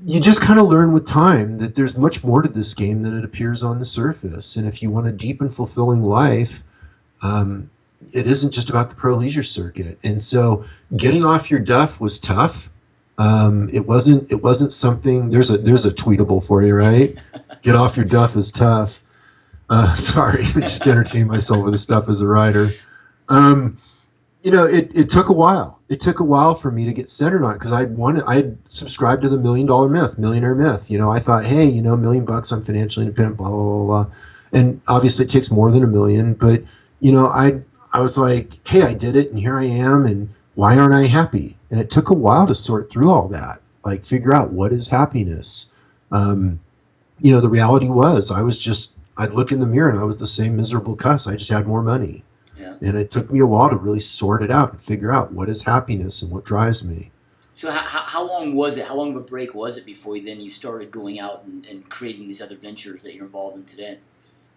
you just kind of learn with time that there's much more to this game than it appears on the surface. And if you want a deep and fulfilling life, it isn't just about the pro leisure circuit. And so getting off your duff was tough. It wasn't something, there's a tweetable for you, right? Get off your duff is tough. Sorry, just entertain myself with the stuff as a writer. It took a while. It took a while for me to get centered on it because I had subscribed to the millionaire myth. I thought, hey, $1 million, I'm financially independent, blah, blah, blah, blah. And obviously it takes more than $1 million, but, I was like, hey, I did it and here I am. And why aren't I happy? And it took a while to sort through all that, like figure out what is happiness. The reality was I'd look in the mirror and I was the same miserable cuss. I just had more money.
Yeah.
And it took me a while to really sort it out and figure out what is happiness and what drives me.
So how long was it? How long of a break was it before you started going out and creating these other ventures that you're involved in today?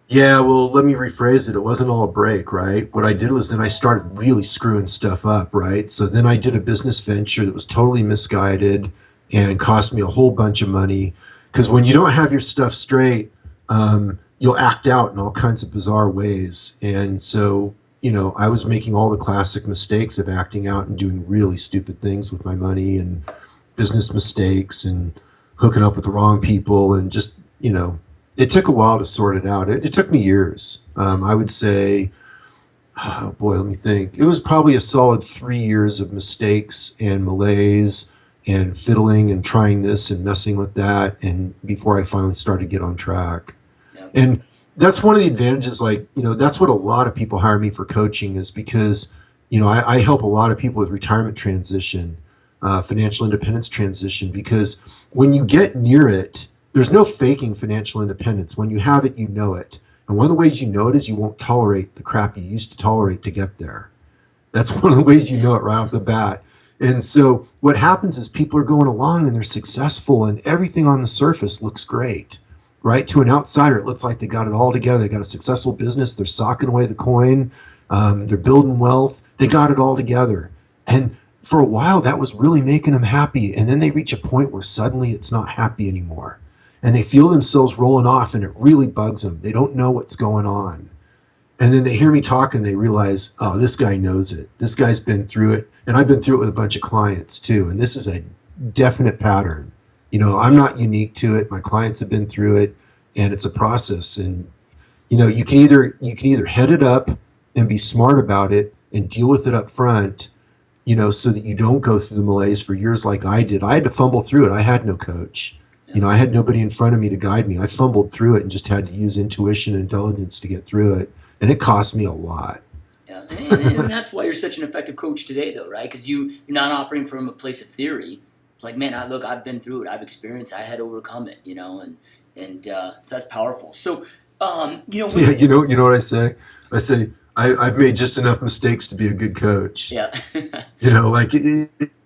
Yeah, well, let me rephrase it. It wasn't all a break, right? What I did was then I started really screwing stuff up, right? So then I did a business venture that was totally misguided and cost me a whole bunch of money. Because when you don't have your stuff straight, you'll act out in all kinds of bizarre ways. And so, I was making all the classic mistakes of acting out and doing really stupid things with my money and business mistakes and hooking up with the wrong people and just, it took a while to sort it out. It took me years. I would say, oh boy, let me think. It was probably a solid 3 years of mistakes and malaise and fiddling and trying this and messing with that, and before I finally started to get on track.
Yep.
And that's one of the advantages, that's what a lot of people hire me for coaching is because, I help a lot of people with retirement transition, financial independence transition, because when you get near it, there's no faking financial independence. When you have it, you know it. And one of the ways you know it is you won't tolerate the crap you used to tolerate to get there. That's one of the ways you know it right off the bat. And so what happens is people are going along and they're successful and everything on the surface looks great, right? To an outsider, it looks like they got it all together. They got a successful business. They're socking away the coin. They're building wealth. They got it all together. And for a while, that was really making them happy. And then they reach a point where suddenly it's not happy anymore. And they feel themselves rolling off and it really bugs them. They don't know what's going on. And then they hear me talk and they realize, oh, this guy knows it. This guy's been through it. And I've been through it with a bunch of clients too. And this is a definite pattern. I'm not unique to it. My clients have been through it and it's a process. And, you can either head it up and be smart about it and deal with it up front, so that you don't go through the malaise for years like I did. I had to fumble through it. I had no coach. I had nobody in front of me to guide me. I fumbled through it and just had to use intuition and intelligence to get through it. And it cost me a lot.
Yeah, and that's why you're such an effective coach today, though, right? Because you're not operating from a place of theory. It's like, man, I've been through it. I've experienced it. I had to overcome it, and so that's powerful. So,
yeah, you know what I say? I say, I've made just enough mistakes to be a good coach.
Yeah.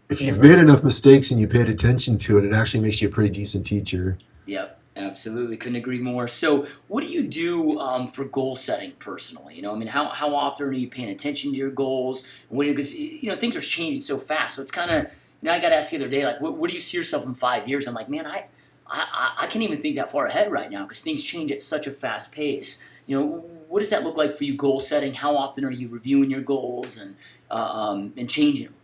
If you've made enough mistakes and you paid attention to it, it actually makes you a pretty decent teacher.
Yep, absolutely. Couldn't agree more. So what do you do for goal setting personally? How often are you paying attention to your goals? Because, things are changing so fast. So it's kind of, I got asked the other day, like, what do you see yourself in 5 years? I'm like, man, I can't even think that far ahead right now because things change at such a fast pace. What does that look like for you, goal setting? How often are you reviewing your goals and changing them?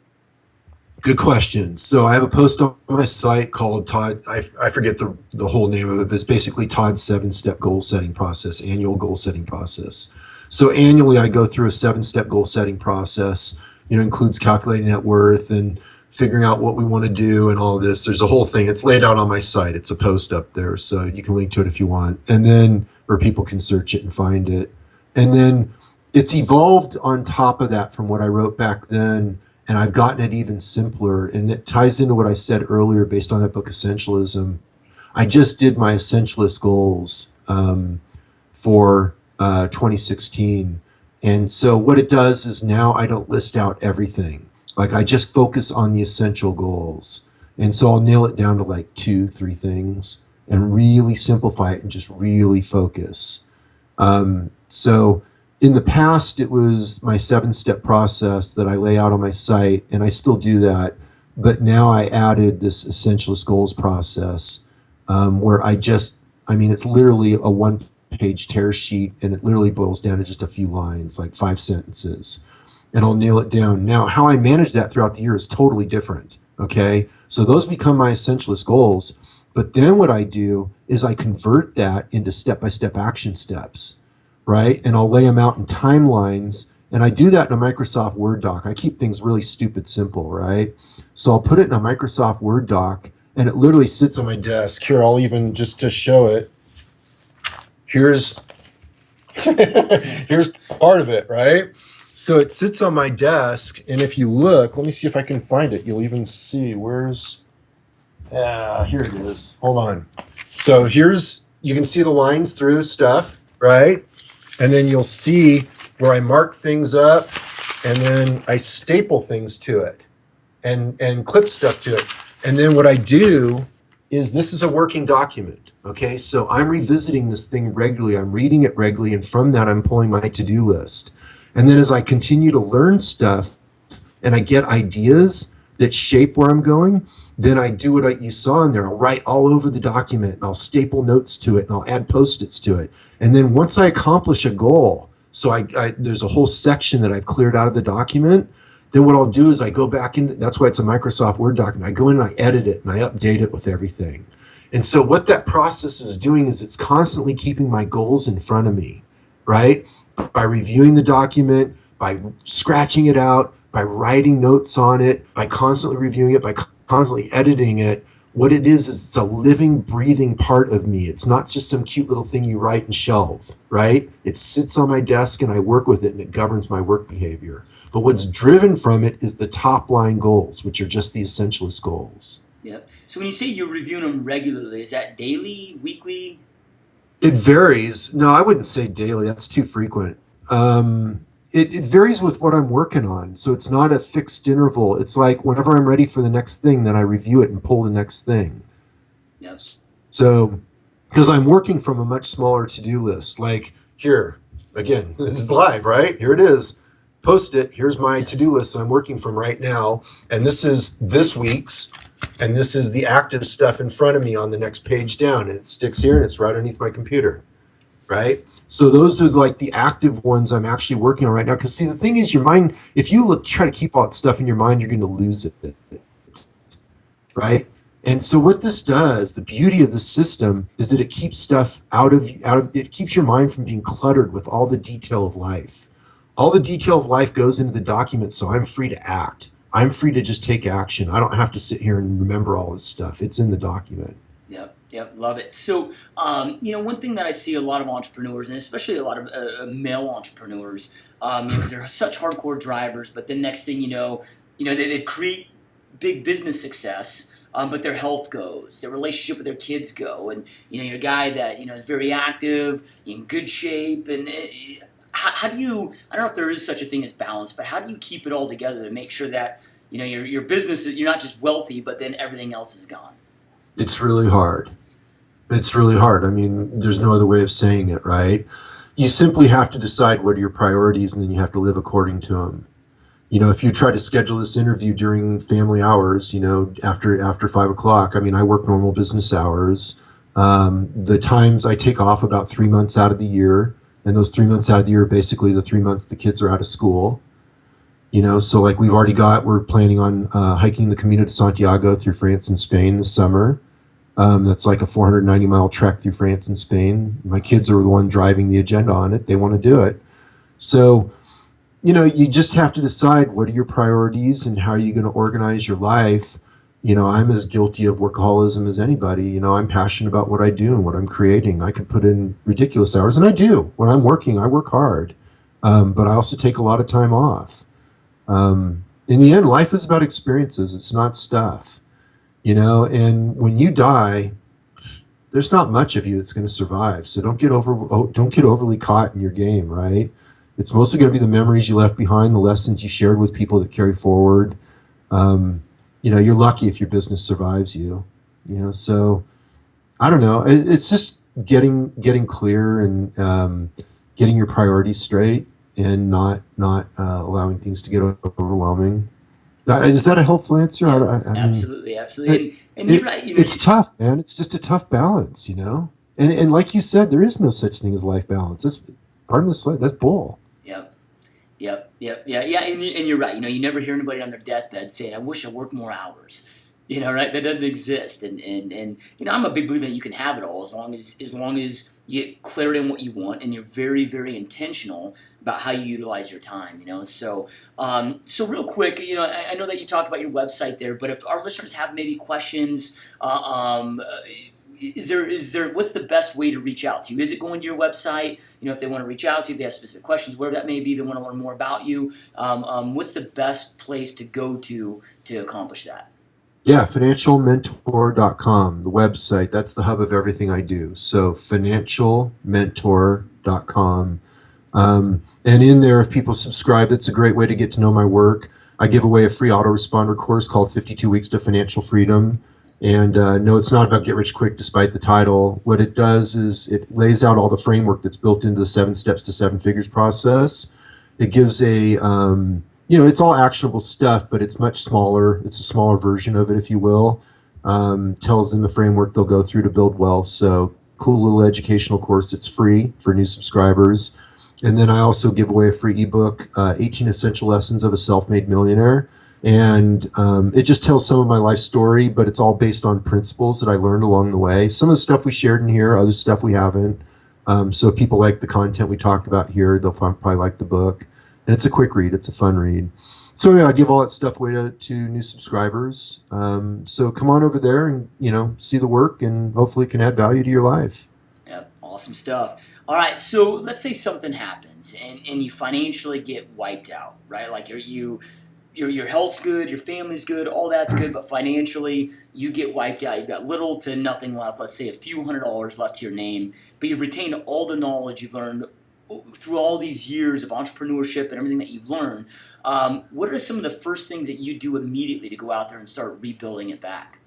Good question. So I have a post on my site called Todd. I forget the whole name of it, but it's basically Todd's 7-step goal setting process, annual goal setting process. So annually, I go through a 7-step goal setting process. Includes calculating net worth and figuring out what we want to do and all this. There's a whole thing. It's laid out on my site. It's a post up there, so you can link to it if you want. And then, or people can search it and find it. And then it's evolved on top of that from what I wrote back then. And I've gotten it even simpler. And it ties into what I said earlier based on that book, Essentialism. I just did my Essentialist goals for 2016. And so what it does is now I don't list out everything. Like I just focus on the essential goals. And so I'll nail it down to like 2-3 things and really simplify it and just really focus. So in the past, it was my 7-step process that I lay out on my site, and I still do that. But now I added this Essentialist Goals process where it's literally a 1-page tear sheet, and it literally boils down to just a few lines, like 5 sentences, and I'll nail it down. Now, how I manage that throughout the year is totally different, okay? So those become my Essentialist Goals, but then what I do is I convert that into step-by-step action steps, right? And I'll lay them out in timelines, and I do that in a Microsoft Word doc. I keep things really stupid simple, right? So I'll put it in a Microsoft Word doc, and it literally sits on my desk. Here, I'll even just to show it. Here's here's part of it, right? So it sits on my desk, and if you look, let me see if I can find it. You'll even see here it is. Hold on. So you can see the lines through stuff, right? And then you'll see where I mark things up, and then I staple things to it and clip stuff to it. And then what I do is this is a working document. Okay, so I'm revisiting this thing regularly. I'm reading it regularly, and from that, I'm pulling my to-do list. And then as I continue to learn stuff and I get ideas that shape where I'm going, then I do what you saw in there. I'll write all over the document, and I'll staple notes to it, and I'll add Post-its to it. And then once I accomplish a goal, so there's a whole section that I've cleared out of the document, then what I'll do is I go back in. That's why it's a Microsoft Word document. I go in and I edit it, and I update it with everything. And so what that process is doing is it's constantly keeping my goals in front of me, right? By reviewing the document, by scratching it out, by writing notes on it, by constantly reviewing it, by constantly editing it. What it is it's a living, breathing part of me. It's not just some cute little thing you write and shelve, right? It sits on my desk and I work with it, and it governs my work behavior. But what's driven from it is the top line goals, which are just the Essentialist goals.
Yeah. So when you say you're reviewing them regularly, is that daily, weekly?
It varies. No, I wouldn't say daily. That's too frequent. It varies with what I'm working on. So it's not a fixed interval. It's like whenever I'm ready for the next thing, then I review it and pull the next thing.
Yes.
So, because I'm working from a much smaller to-do list. Like here, again, this is live, right? Here it is. Post-it. Here's my to-do list I'm working from right now. And this is this week's. And this is the active stuff in front of me on the next page down. And it sticks here, and it's right underneath my computer, right? So those are like the active ones I'm actually working on right now. Because see, the thing is, your mind, if you try to keep all that stuff in your mind, you're going to lose it, right? And so what this does, the beauty of the system, is that it keeps stuff it keeps your mind from being cluttered with all the detail of life. All the detail of life goes into the document, so I'm free to act. I'm free to just take action. I don't have to sit here and remember all this stuff. It's in the document.
Yep, love it. So, one thing that I see a lot of entrepreneurs, and especially a lot of male entrepreneurs, because they're such hardcore drivers, but then next thing they create big business success, but their health goes, their relationship with their kids go, and you're a guy that is very active, in good shape, and how do you? I don't know if there is such a thing as balance, but how do you keep it all together to make sure that your business, you're not just wealthy, but then everything else is gone?
It's really hard. It's really hard. I mean, there's no other way of saying it, right? You simply have to decide what are your priorities, and then you have to live according to them. If you try to schedule this interview during family hours, after 5 o'clock, I mean, I work normal business hours. The times I take off about 3 months out of the year, and those 3 months out of the year are basically the 3 months the kids are out of school. So like we're planning on hiking the Camino de Santiago through France and Spain this summer. That's like a 490-mile trek through France and Spain. My kids are the one driving the agenda on it. They want to do it. So, you just have to decide what are your priorities and how are you going to organize your life. I'm as guilty of workaholism as anybody. I'm passionate about what I do and what I'm creating. I can put in ridiculous hours, and I do. When I'm working, I work hard. But I also take a lot of time off. in the end, life is about experiences. It's not stuff, and when you die, there's not much of you that's going to survive. So don't get overly caught in your game, right? It's mostly going to be the memories you left behind, the lessons you shared with people that carry forward. You're lucky if your business survives you. So I don't know. It's just getting clear and getting your priorities straight and not allowing things to get overwhelming. Is that a helpful answer?
Absolutely. And you're right.
It's tough, man. It's just a tough balance, And like you said, there is no such thing as life balance. Pardon the slang, that's bull.
Yep. Yeah. And you're right. You never hear anybody on their deathbed saying, "I wish I worked more hours." Right? That doesn't exist. And I'm a big believer that you can have it all as long as you get clarity on what you want and you're very, very intentional about how you utilize your time. So real quick, I know that you talked about your website there, but if our listeners have maybe questions, is there what's the best way to reach out to you? Is it going to your website? If they want to reach out to you, if they have specific questions, wherever that may be, they want to learn more about you. What's the best place to go to accomplish that?
Yeah, financialmentor.com, the website. That's the hub of everything I do. So financialmentor.com. And in there, if people subscribe, that's a great way to get to know my work. I give away a free autoresponder course called 52 Weeks to Financial Freedom. And no, it's not about get rich quick despite the title. What it does is it lays out all the framework that's built into the 7 steps to 7 figures process. It gives it's all actionable stuff, but it's much smaller. It's a smaller version of it, if you will. Tells them the framework they'll go through to build wealth. So cool little educational course. It's free for new subscribers. And then I also give away a free ebook, 18 Essential Lessons of a Self-Made Millionaire. And it just tells some of my life story, but it's all based on principles that I learned along the way. Some of the stuff we shared in here, other stuff we haven't. So if people like the content we talked about here, they'll probably like the book. And it's a quick read. It's a fun read. So yeah, I give all that stuff away to new subscribers. So come on over there and, see the work and hopefully it can add value to your life.
Yep, awesome stuff. All right, so let's say something happens and you financially get wiped out, right? Like your health's good, your family's good, all that's good, but financially you get wiped out. You've got little to nothing left, let's say a few $100s left to your name, but you've retained all the knowledge you've learned through all these years of entrepreneurship and everything that you've learned. What are some of the first things that you do immediately to go out there and start rebuilding it back?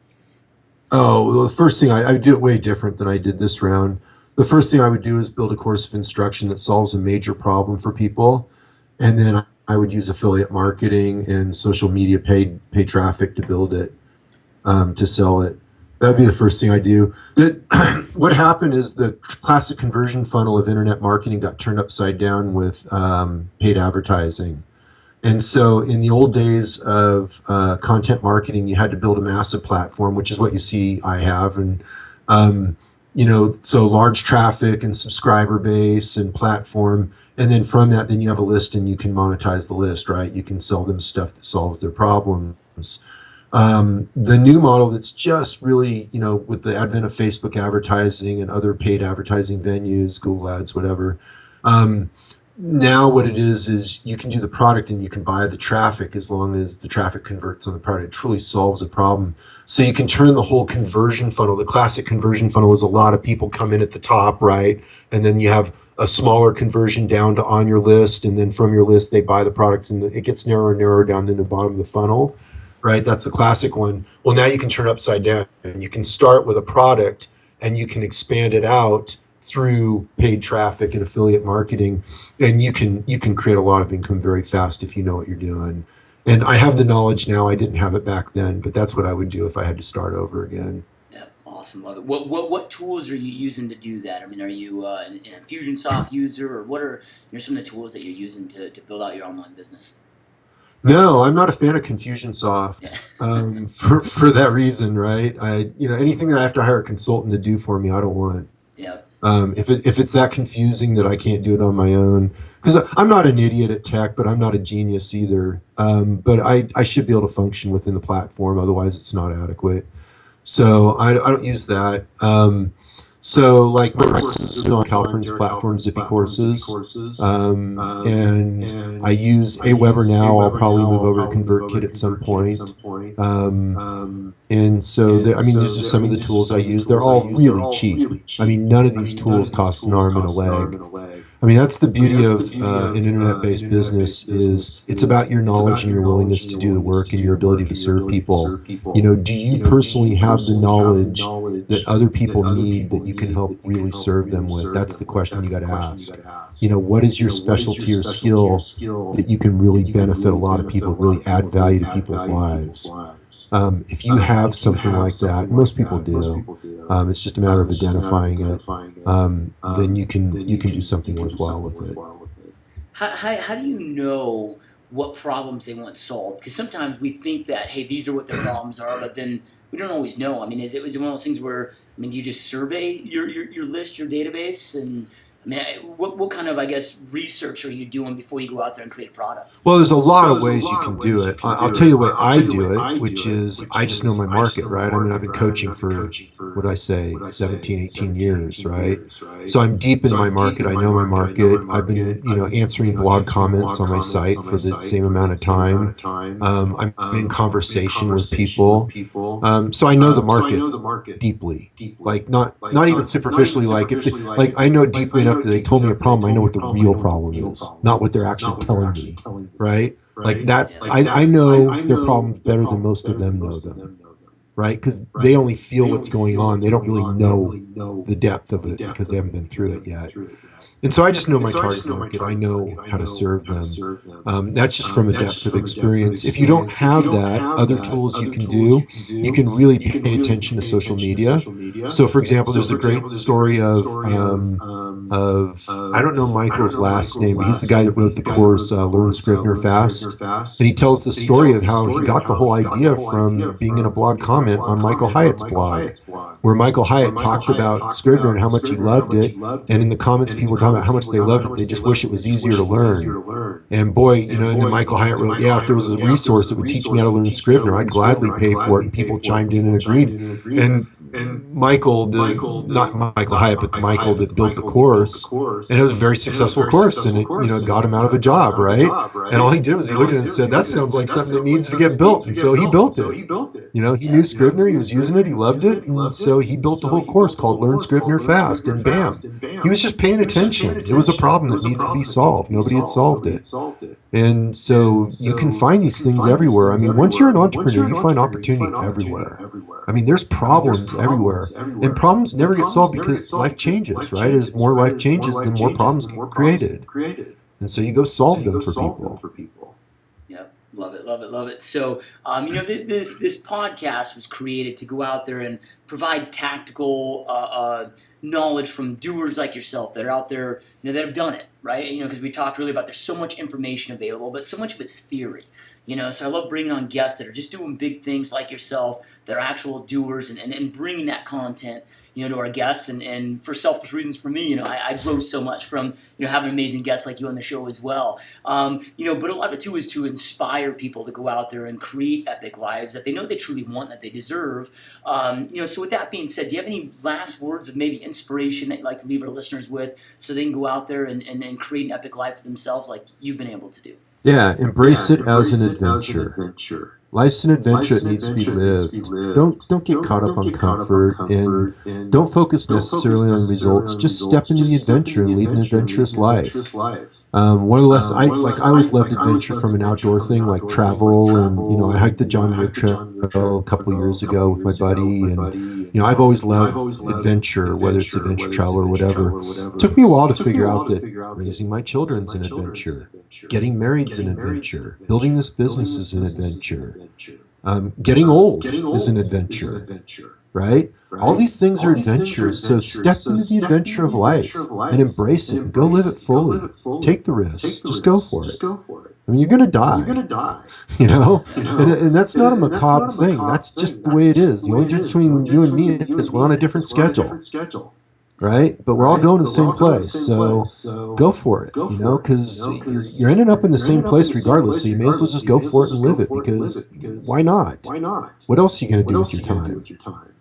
Oh, well, the first thing I do it way different than I did this round. The first thing I would do is build a course of instruction that solves a major problem for people. And then I would use affiliate marketing and social media paid traffic to build it, to sell it. That'd be the first thing I do. What happened is the classic conversion funnel of internet marketing got turned upside down with paid advertising. And so in the old days of content marketing, you had to build a massive platform, which is what you see I have. And, so large traffic and subscriber base and platform. And then from that, then you have a list and you can monetize the list, right? You can sell them stuff that solves their problems. The new model that's just really, with the advent of Facebook advertising and other paid advertising venues, Google Ads, whatever, now what it is you can do the product and you can buy the traffic as long as the traffic converts on the product. It truly solves a problem. So you can turn the whole conversion funnel. The classic conversion funnel is a lot of people come in at the top, right? And then you have a smaller conversion down to on your list. And then from your list, they buy the products and it gets narrower and narrower down to the bottom of the funnel, right? That's the classic one. Well, now you can turn it upside down and you can start with a product and you can expand it out through paid traffic and affiliate marketing, and you can create a lot of income very fast if you know what you're doing. And I have the knowledge now. I didn't have it back then, but that's what I would do if I had to start over again.
Yeah, awesome, love it. What tools are you using to do that? I mean, are you an Infusionsoft user, or what are some of the tools that you're using to build out your online business?
No, I'm not a fan of Infusionsoft for that reason, right? Anything that I have to hire a consultant to do for me, I don't want.
Yeah.
If it's that confusing that I can't do it on my own, because I'm not an idiot at tech, but I'm not a genius either. But I should be able to function within the platform, otherwise it's not adequate. So I don't use that. So like my courses are on Calpern's platform, Zippy Courses, and I use Aweber now. I'll probably move over to ConvertKit at some point. And so, I mean, these are some of the tools I use. They're all really cheap. I mean, none of these tools cost an arm and a leg. I mean, that's the beauty of an internet-based business is it's about your knowledge and your willingness to do the work and your ability to serve people. You know, do you personally have the knowledge that other people need that you can help really serve them with? That's the question you got to ask. You know, what is your specialty or skill that you can really benefit a lot of people, really add value to people's lives? If you have something like that, most people do. It's just a matter of identifying it. Then you can do something worthwhile with it.
How do you know what problems they want solved? Because sometimes we think that, hey, these are what their problems are, but then we don't always know. I mean, is it one of those things where, I mean, do you just survey your list, your database, and I mean, what kind of, I guess, research are you doing before you go out there and create a product?
Well, there's a lot of ways you can do it. I'll tell you what I do it, which is I just know my market, right? I mean, I've been coaching for, what did I say, 17, 18 years, right? So I'm deep in my market. I know my market. I've been, you know, answering blog comments on my site for the same amount of time. I'm in conversation with people. So I know the market deeply, like not even superficially, like I know it deeply enough that they told me a problem, I know what the real problem is, not what they're actually telling me, right? Like that's, I know their problems better than most of them know them, right? Because they only feel what's going on. They don't really know the depth of it because they haven't been through it yet. And so I just know my target market. I know how to serve them. That's just from a depth of experience. If you don't have that, other tools you can do, you can really pay attention to social media. So for example, there's a great story of I don't know Michael's last name, but he's the guy that wrote the course, Learn Scrivener Fast. And he tells the story of how he got the whole idea from being in a blog comment on Michael Hyatt's blog, where Michael Hyatt talked about Scrivener and how much he loved it. And in the comments, people were talking about how much they loved it. They just wish it was easier to learn. And boy, you know, and then Michael Hyatt wrote, yeah, if there was a resource that would teach me how to learn Scrivener, I'd gladly pay for it. And people chimed in and agreed. And Michael, not Michael Hyatt, but Michael that built the course, and it was a very successful course, and it, you know, got him out of a job, right? And all he did was he looked at it and said, that sounds like something that needs to get built. And so he built it. You know, he knew Scrivener, he was using it, he loved it, and so he built a whole course called Learn Scrivener Fast, and bam, he was just paying attention. It was a problem that needed to be solved. Nobody had solved it. And so you can find these things everywhere. I mean, once you're an entrepreneur, you find opportunity everywhere. I mean, there's problems everywhere. And problems never get solved because life changes, right? As more life changes, then more problems get created. And so you go solve them for people.
Yep. Love it, love it, love it. So, you know, this podcast was created to go out there and provide tactical knowledge from doers like yourself that are out there, you know, that have done it, right? You know, because we talked really about there's so much information available, but so much of it's theory. You know, so I love bringing on guests that are just doing big things like yourself, that are actual doers, and bringing that content, you know, to our guests. And for selfish reasons for me, you know, I grow so much from, you know, having amazing guests like you on the show as well. You know, but a lot of it too is to inspire people to go out there and create epic lives that they know they truly want, that they deserve. You know, so with that being said, do you have any last words of maybe inspiration that you'd like to leave our listeners with so they can go out there and create an epic life for themselves like you've been able to do?
Yeah, embrace it as an adventure. Life's an adventure that needs to be lived. Don't get caught up on comfort, and don't focus necessarily on results. Just step into the adventure and lead an adventurous life. One of the lessons I always loved adventure from an outdoor thing like travel, and you know, I hiked the John Muir Trail a couple of years ago with my buddy, and you know, I've always loved adventure, whether it's adventure travel or whatever. It took me a while to figure out that raising my children's an adventure. Getting married's an adventure. Building this business is an adventure. Getting old is an adventure, right? All these things are adventures. So step into the adventure of life and embrace it. Go live it fully. Take the risk. Just go for it. I mean, you're going to die. You know? And that's not a macabre thing. That's just the way it is. The only difference between you and me is we're on a different schedule. Right? But we're all going to the same place. So go for it, you know, because you're ending up in the same place regardless. So you may as well just go for it and live it, because why not? What else are you going to do with your time?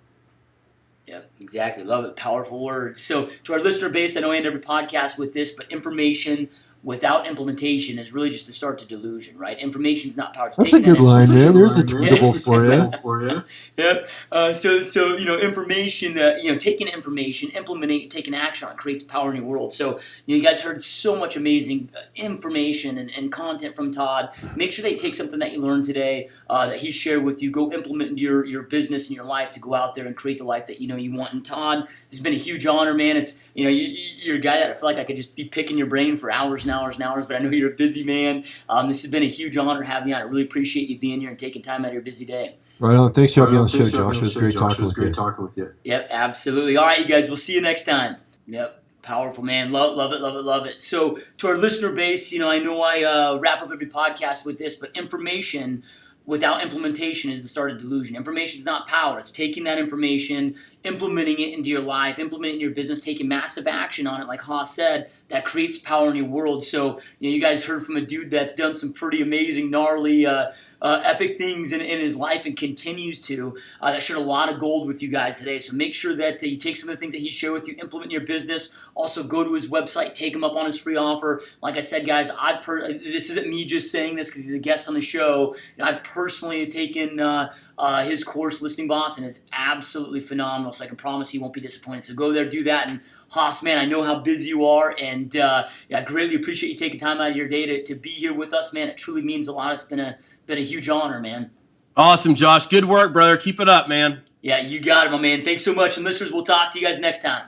Exactly. Love it. Powerful words. So to our listener base, I know I end every podcast with this, but information without implementation is really just the start to delusion, right? Information is not power. It's
That's a
taking
good line, man. There's a tweetable for you.
Yep. So information, taking information, implementing it, taking action on it creates power in your world. So, you guys heard so much amazing information and content from Todd. Make sure they take something that you learned today that he shared with you. Go implement into your business and your life to go out there and create the life that you want. And Todd, it's been a huge honor, man. It's you're a guy that I feel like I could just be picking your brain for hours and hours and hours, but I know you're a busy man. This has been a huge honor having you on. I really appreciate you being here and taking time out of your busy day.
Right on. Thanks for having me on the show, Josh. It was great talking with you.
Yep, absolutely. All right, you guys, we'll see you next time. Yep. Powerful, man. Love it. So to our listener base, I know I wrap up every podcast with this, but information without implementation is the start of delusion. Information is not power. It's taking that information, implementing it into your life, implementing it in your business, taking massive action on it, like Haas said, that creates power in your world. So, you guys heard from a dude that's done some pretty amazing, gnarly, epic things in his life and continues to. That shared a lot of gold with you guys today. So make sure that you take some of the things that he shared with you, implement in your business. Also, go to his website, take him up on his free offer. Like I said, guys, this isn't me just saying this because he's a guest on the show. I've personally taken his course, Listing Boss, and it's absolutely phenomenal. So I can promise you won't be disappointed. So go there, do that, and Haas, man, I know how busy you are, and I greatly appreciate you taking time out of your day to be here with us, man. It truly means a lot. It's been a huge honor, man.
Awesome, Josh. Good work, brother. Keep it up, man.
Yeah, you got it, my man. Thanks so much, and listeners, we'll talk to you guys next time.